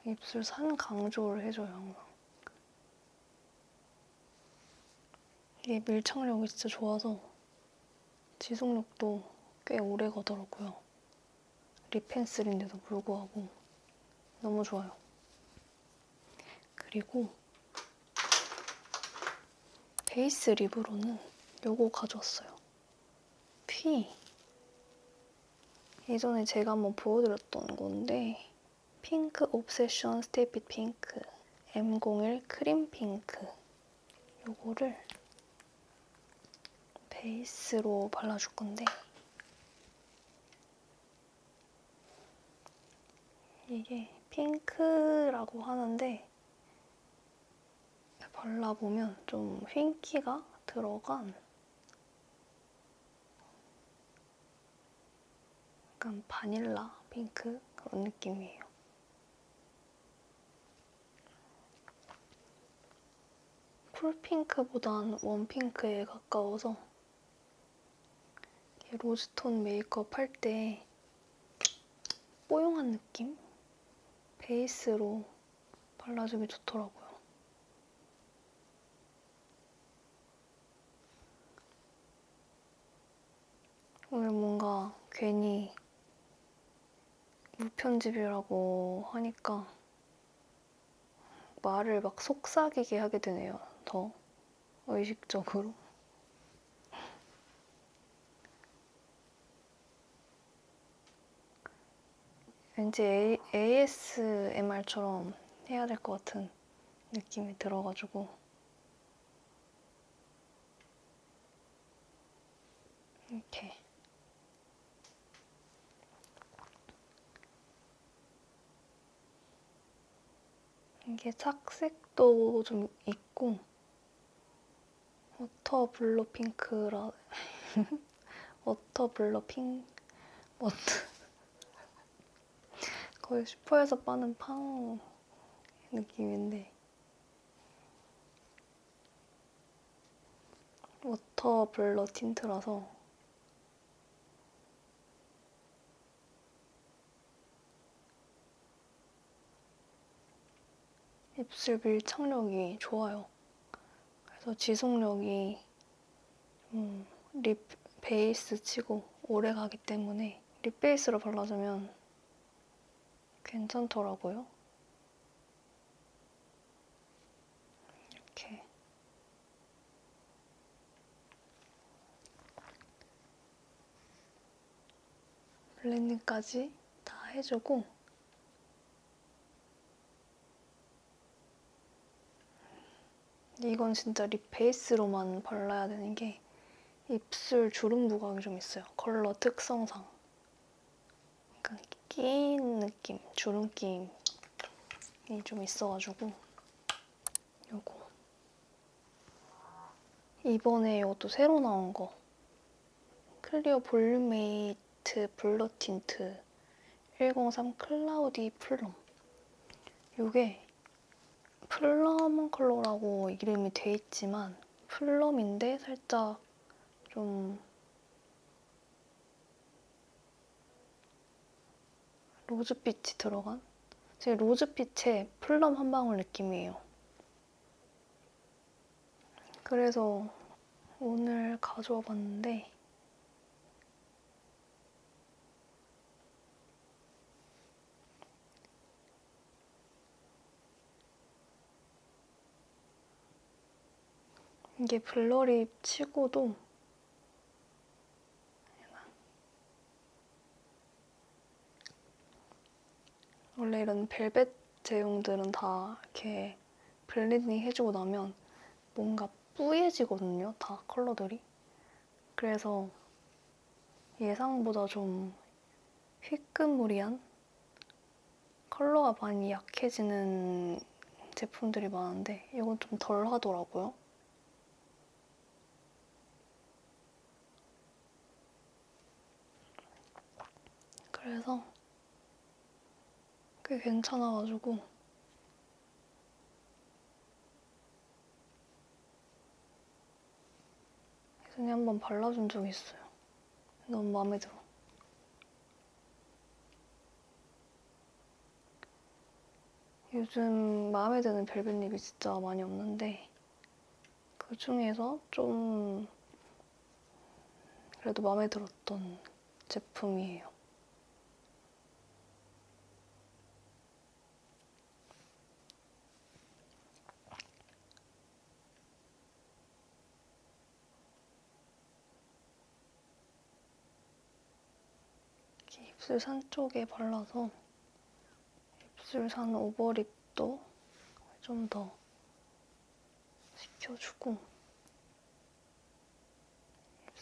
입술 산 강조를 해줘요, 항상. 이게 밀착력이 진짜 좋아서 지속력도 꽤 오래 가더라고요. 립 펜슬인데도 불구하고 너무 좋아요. 그리고 베이스 립으로는 요거 가져왔어요. 피. 예전에 제가 한번 보여드렸던 건데 핑크 옵세션 스테이핏 핑크 M01 크림 핑크 요거를 베이스로 발라줄 건데 이게 핑크라고 하는데 발라보면 좀 흰기가 들어간 약간 바닐라 핑크 그런 느낌이에요. 쿨핑크보단 웜핑크에 가까워서 로즈톤 메이크업 할 때 뽀용한 느낌? 베이스로 발라주기 좋더라고요. 오늘 뭔가 괜히 무편집이라고 하니까 말을 막 속삭이게 하게 되네요. 더 의식적으로. 왠지 ASMR처럼 해야 될 것 같은 느낌이 들어가지고 이렇게 이게 착색도 좀 있고 워터 블러 핑크라 워터 블러 핑 거의 슈퍼에서 파는 팡 느낌인데 워터 블러 틴트라서 입술 밀착력이 좋아요. 그래서 지속력이 립 베이스 치고 오래 가기 때문에 립 베이스로 발라주면 괜찮더라고요. 이렇게 블렌딩까지 다 해주고 이건 진짜 립 베이스로만 발라야 되는 게 입술 주름 부각이 좀 있어요. 컬러 특성상. 약간 끼인 느낌, 주름 끼임이 좀 있어가지고 요거. 이번에 이것도 새로 나온 거. 클리어 볼륨메이트 블러 틴트 103 클라우디 플럼. 요게 플럼 컬러라고 이름이 돼 있지만 플럼인데 살짝 좀 로즈빛이 들어간? 제 로즈빛에 플럼 한 방울 느낌이에요. 그래서 오늘 가져와 봤는데 이게 블러립 치고도 원래 이런 벨벳 제형들은 다 이렇게 블렌딩 해주고 나면 뭔가 뿌얘지거든요, 다 컬러들이. 그래서 예상보다 좀 휘끈무리한 컬러가 많이 약해지는 제품들이 많은데 이건 좀 덜 하더라고요. 그래서 꽤 괜찮아가지고 예전에 한번 발라준 적이 있어요. 너무 마음에 들어. 요즘 마음에 드는 벨벳 립이 진짜 많이 없는데 그 중에서 좀 그래도 마음에 들었던 제품이에요. 이렇게 입술 산 쪽에 발라서 입술 산 오버립도 좀 더 시켜주고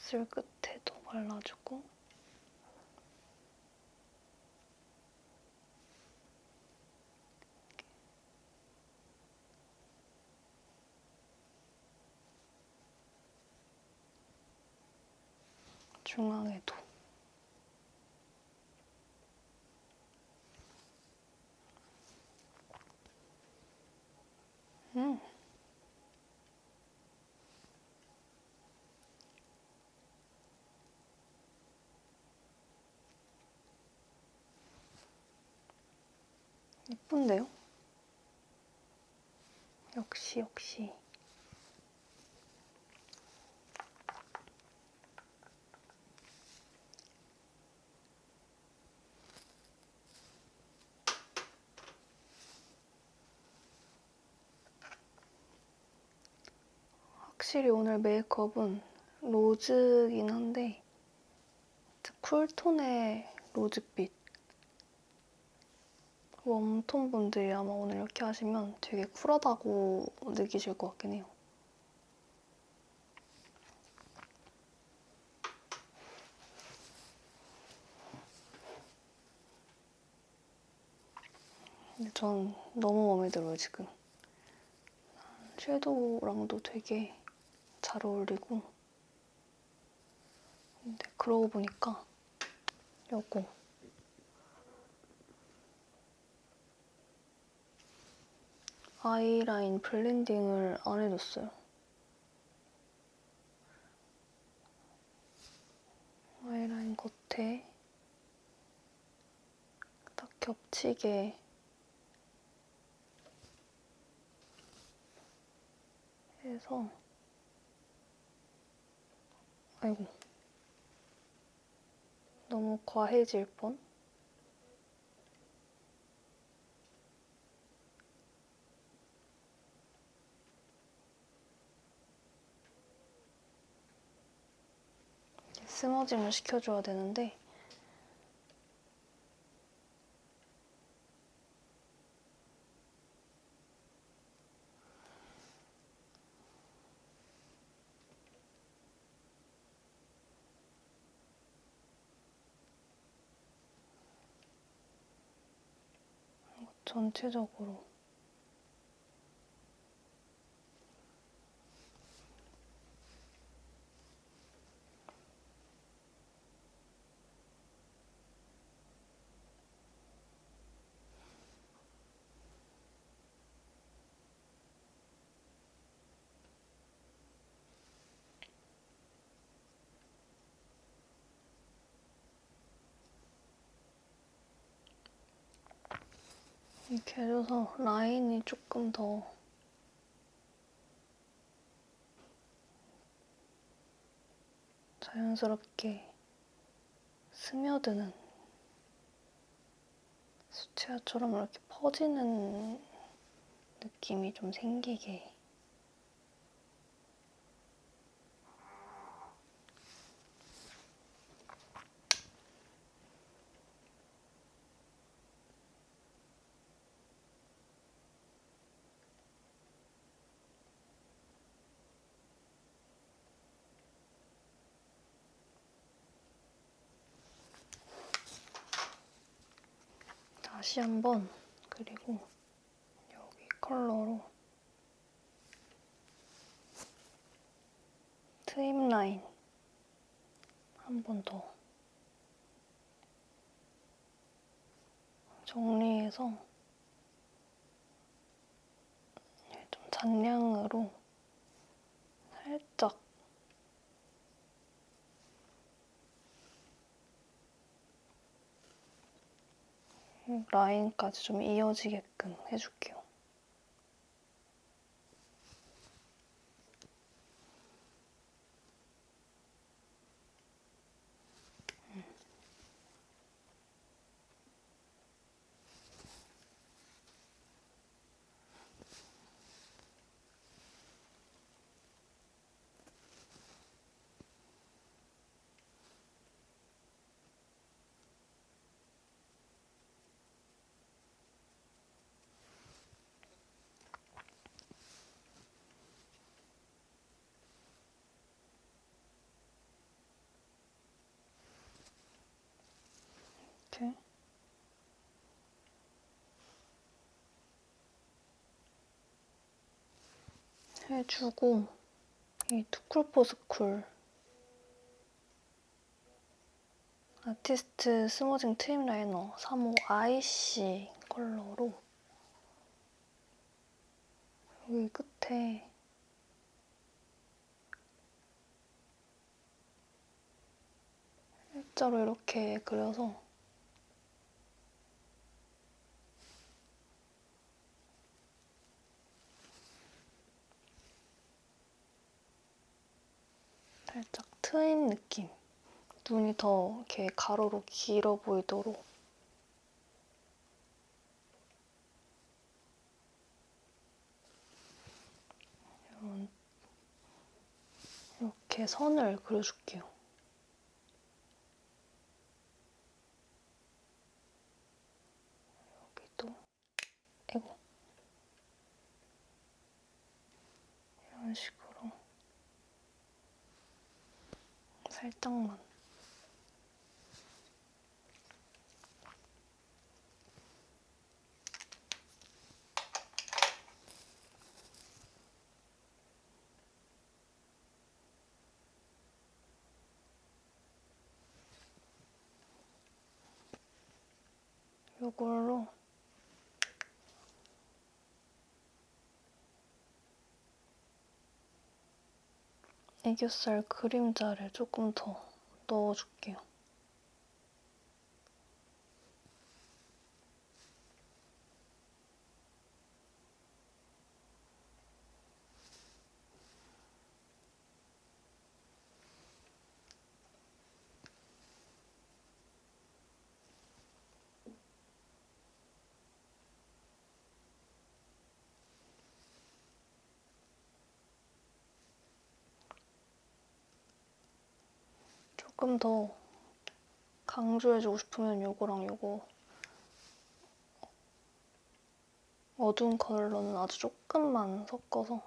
입술 끝에도 발라주고 중앙에도 예쁜데요? 역시. 확실히 오늘 메이크업은 로즈긴 한데 쿨톤의 로즈빛. 웜톤 분들이 아마 오늘 이렇게 하시면 되게 쿨하다고 느끼실 것 같긴 해요. 근데 전 너무 마음에 들어요, 지금. 섀도우랑도 되게 잘 어울리고. 근데 그러고 보니까 요거 아이라인 블렌딩을 안 해줬어요. 아이라인 겉에 딱 겹치게 해서 아이고 너무 과해질 뻔? 스머징을 시켜줘야 되는데 전체적으로 이렇게 해줘서 라인이 조금 더 자연스럽게 스며드는 수채화처럼 이렇게 퍼지는 느낌이 좀 생기게 다시 한번 그리고 여기 컬러로 트임 라인 한 번 더 정리해서 좀 잔량으로 살짝 라인까지 좀 이어지게끔 해줄게요. 이렇게 해주고, 이 투쿨포스쿨 아티스트 스무징 트임 라이너 3호 아이씨 컬러로 여기 끝에 일자로 이렇게 그려서 살짝 트인 느낌. 눈이 더 이렇게 가로로 길어 보이도록 이렇게 선을 그려줄게요. 여기도 이거 이런 식으로 살짝만. 이걸로 애교살 그림자를 조금 더 넣어줄게요. 조금 더 강조해주고 싶으면 요거랑 요거 어두운 컬러는 아주 조금만 섞어서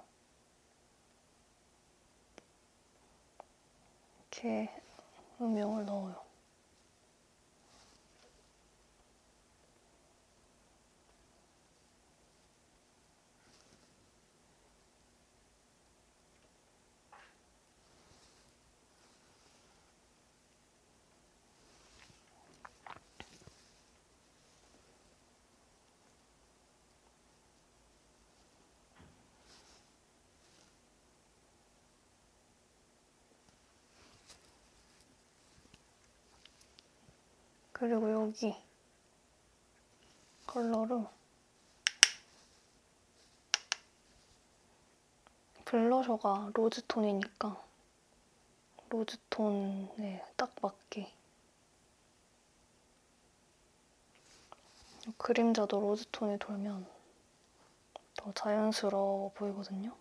이렇게 음영을 넣어요. 그리고 여기 컬러로 블러셔가 로즈톤이니까 로즈톤에 딱 맞게 그림자도 로즈톤에 돌면 더 자연스러워 보이거든요.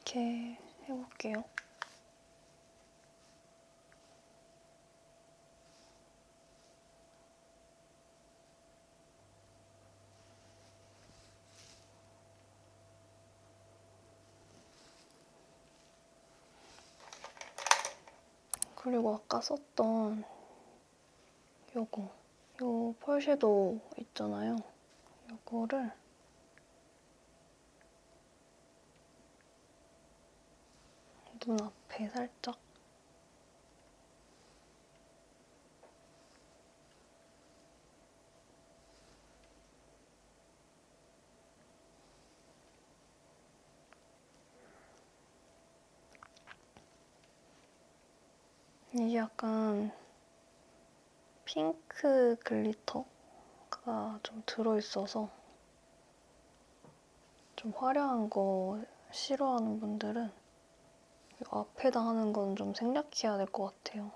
이렇게 해볼게요. 그리고 아까 썼던 요 펄 섀도우 있잖아요. 요거를 눈 앞에 살짝 이게 약간 핑크 글리터가 좀 들어있어서 좀 화려한 거 싫어하는 분들은 이 앞에다 하는 건 좀 생략해야 될 것 같아요.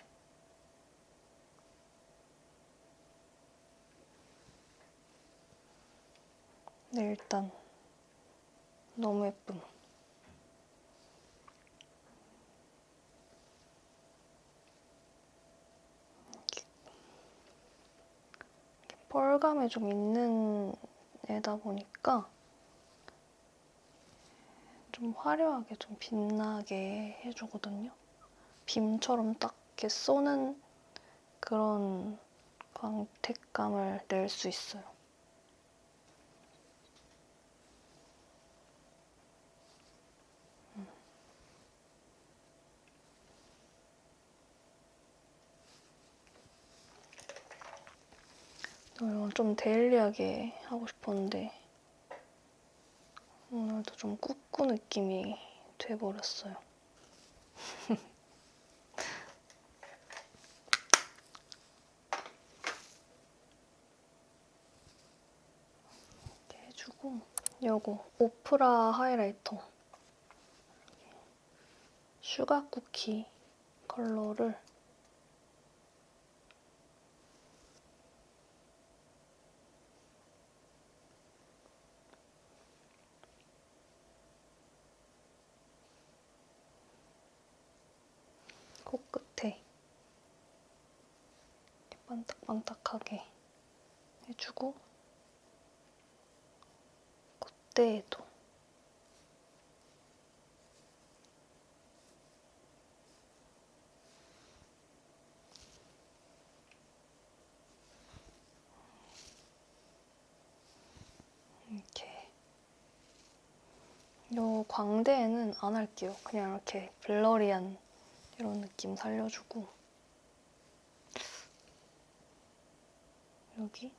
네, 일단 너무 예쁨. 펄감이 좀 있는 에다 보니까 좀 화려하게 좀 빛나게 해주거든요. 빔처럼 딱 이렇게 쏘는 그런 광택감을 낼 수 있어요. 이건 좀 데일리하게 하고 싶었는데 오늘도 좀 꾸꾸 느낌이 돼버렸어요. 이렇게 해주고 요거 오프라 하이라이터 슈가 쿠키 컬러를 코끝에 이렇게 반딱반딱하게 해주고 콧대에도 이렇게. 요 광대에는 안 할게요. 그냥 이렇게 블러리한 이런 느낌 살려주고 여기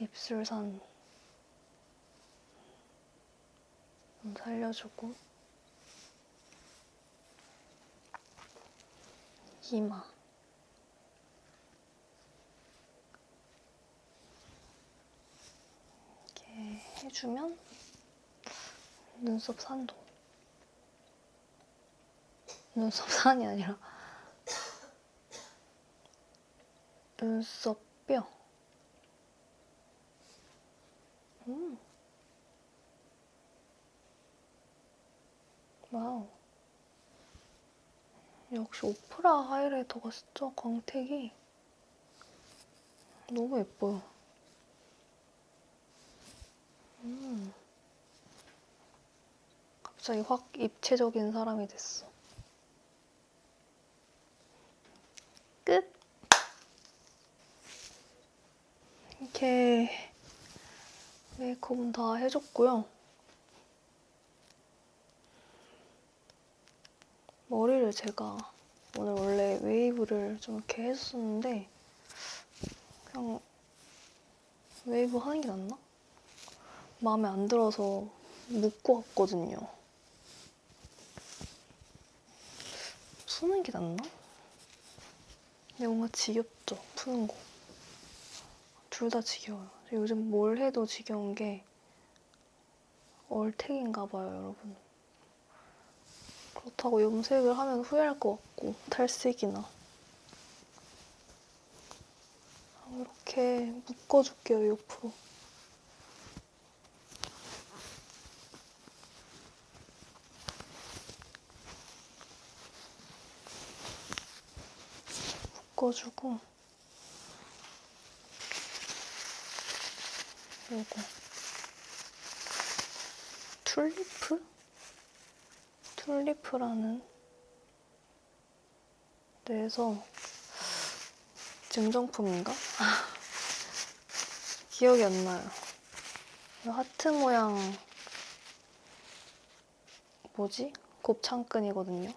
입술선 좀 살려주고 이마 이렇게 해주면 눈썹 산도 눈썹 산이 아니라 눈썹 뼈 와우. 역시 오프라 하이라이터가 진짜 광택이 너무 예뻐요. 갑자기 확 입체적인 사람이 됐어. 끝! 이렇게 메이크업은 다 해줬고요. 머리를 제가 오늘 원래 웨이브를 좀 이렇게 했었는데 그냥 웨이브 하는 게 낫나? 마음에 안 들어서 묶고 왔거든요. 푸는 게 낫나? 근데 뭔가 지겹죠, 푸는 거. 둘 다 지겨워요. 요즘 뭘 해도 지겨운 게 얼택인가 봐요, 여러분. 그렇다고 염색을 하면 후회할 것 같고, 탈색이나. 이렇게 묶어줄게요, 옆으로. 묶어주고 요거 튤리프라는 데에서 증정품인가? 기억이 안 나요. 하트 모양 뭐지? 곱창끈이거든요.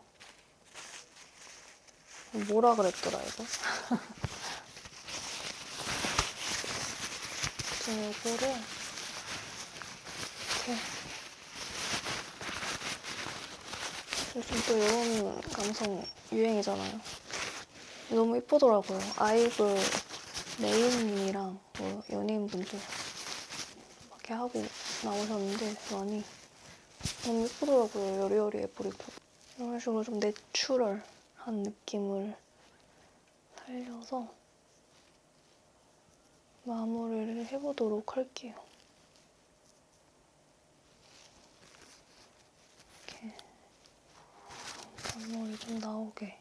뭐라 그랬더라 이거? 이거를 이렇게 요즘 또 이런 감성 유행이잖아요. 너무 예쁘더라고요. 아이브 레이님이랑 뭐 연예인분들 이렇게 하고 나오셨는데 많이 너무 예쁘더라고요. 여리여리해 보이고 이런 식으로 좀 내추럴한 느낌을 살려서 마무리를 해보도록 할게요. 이렇게 앞머리 좀 나오게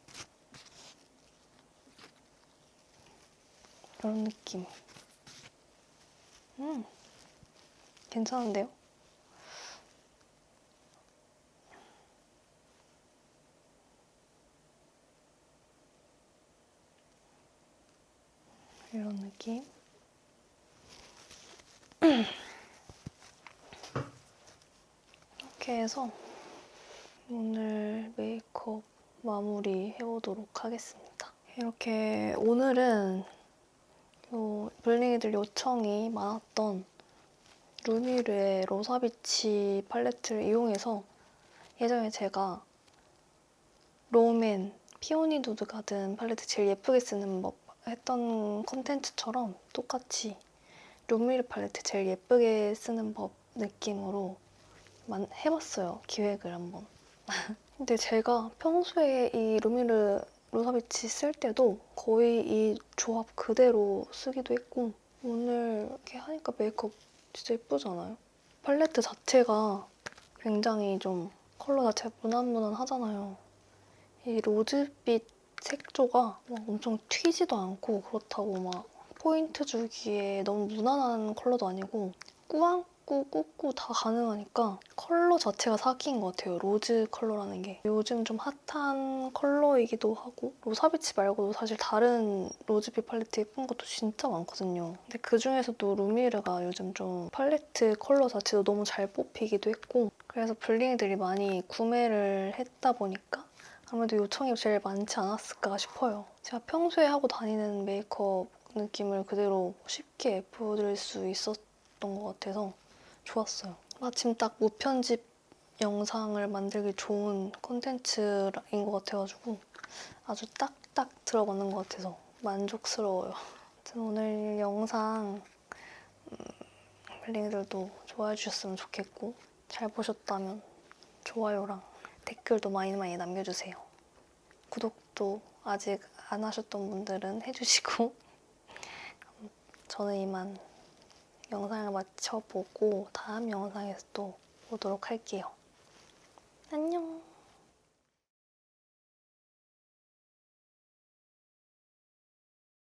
이런 느낌. 괜찮은데요? 이런 느낌. 이렇게 해서 오늘 메이크업 마무리 해보도록 하겠습니다. 이렇게 오늘은 블링이들 요청이 많았던 루미르의 로사비치 팔레트를 이용해서 예전에 제가 롬앤 피오니 누드 가든 팔레트 제일 예쁘게 쓰는 법 했던 컨텐츠처럼 똑같이 루미르 팔레트 제일 예쁘게 쓰는 법 느낌으로 해봤어요. 기획을 한번. 근데 제가 평소에 이 루미르 로사비치 쓸 때도 거의 이 조합 그대로 쓰기도 했고 오늘 이렇게 하니까 메이크업 진짜 예쁘잖아요? 팔레트 자체가 굉장히 좀 컬러 자체가 무난무난하잖아요. 이 로즈빛 색조가 막 엄청 튀지도 않고 그렇다고 막 포인트 주기에 너무 무난한 컬러도 아니고 꾸안꾸, 꾸꾸 다 가능하니까 컬러 자체가 사기인 것 같아요. 로즈 컬러라는 게. 요즘 좀 핫한 컬러이기도 하고 로사비치 말고도 사실 다른 로즈빛 팔레트 예쁜 것도 진짜 많거든요. 근데 그중에서도 루미르가 요즘 좀 팔레트 컬러 자체도 너무 잘 뽑히기도 했고 그래서 블링이들이 많이 구매를 했다 보니까 아무래도 요청이 제일 많지 않았을까 싶어요. 제가 평소에 하고 다니는 메이크업 느낌을 그대로 쉽게 보여드릴 수 있었던 것 같아서 좋았어요. 마침 딱 무편집 영상을 만들기 좋은 콘텐츠인 것 같아가지고 아주 딱딱 들어맞는 것 같아서 만족스러워요. 아무튼 오늘 영상 블링이들도 좋아해 주셨으면 좋겠고 잘 보셨다면 좋아요랑 댓글도 많이 남겨주세요. 구독도 아직 안 하셨던 분들은 해주시고 저는 이만 영상을 마쳐보고 다음 영상에서 또 보도록 할게요. 안녕!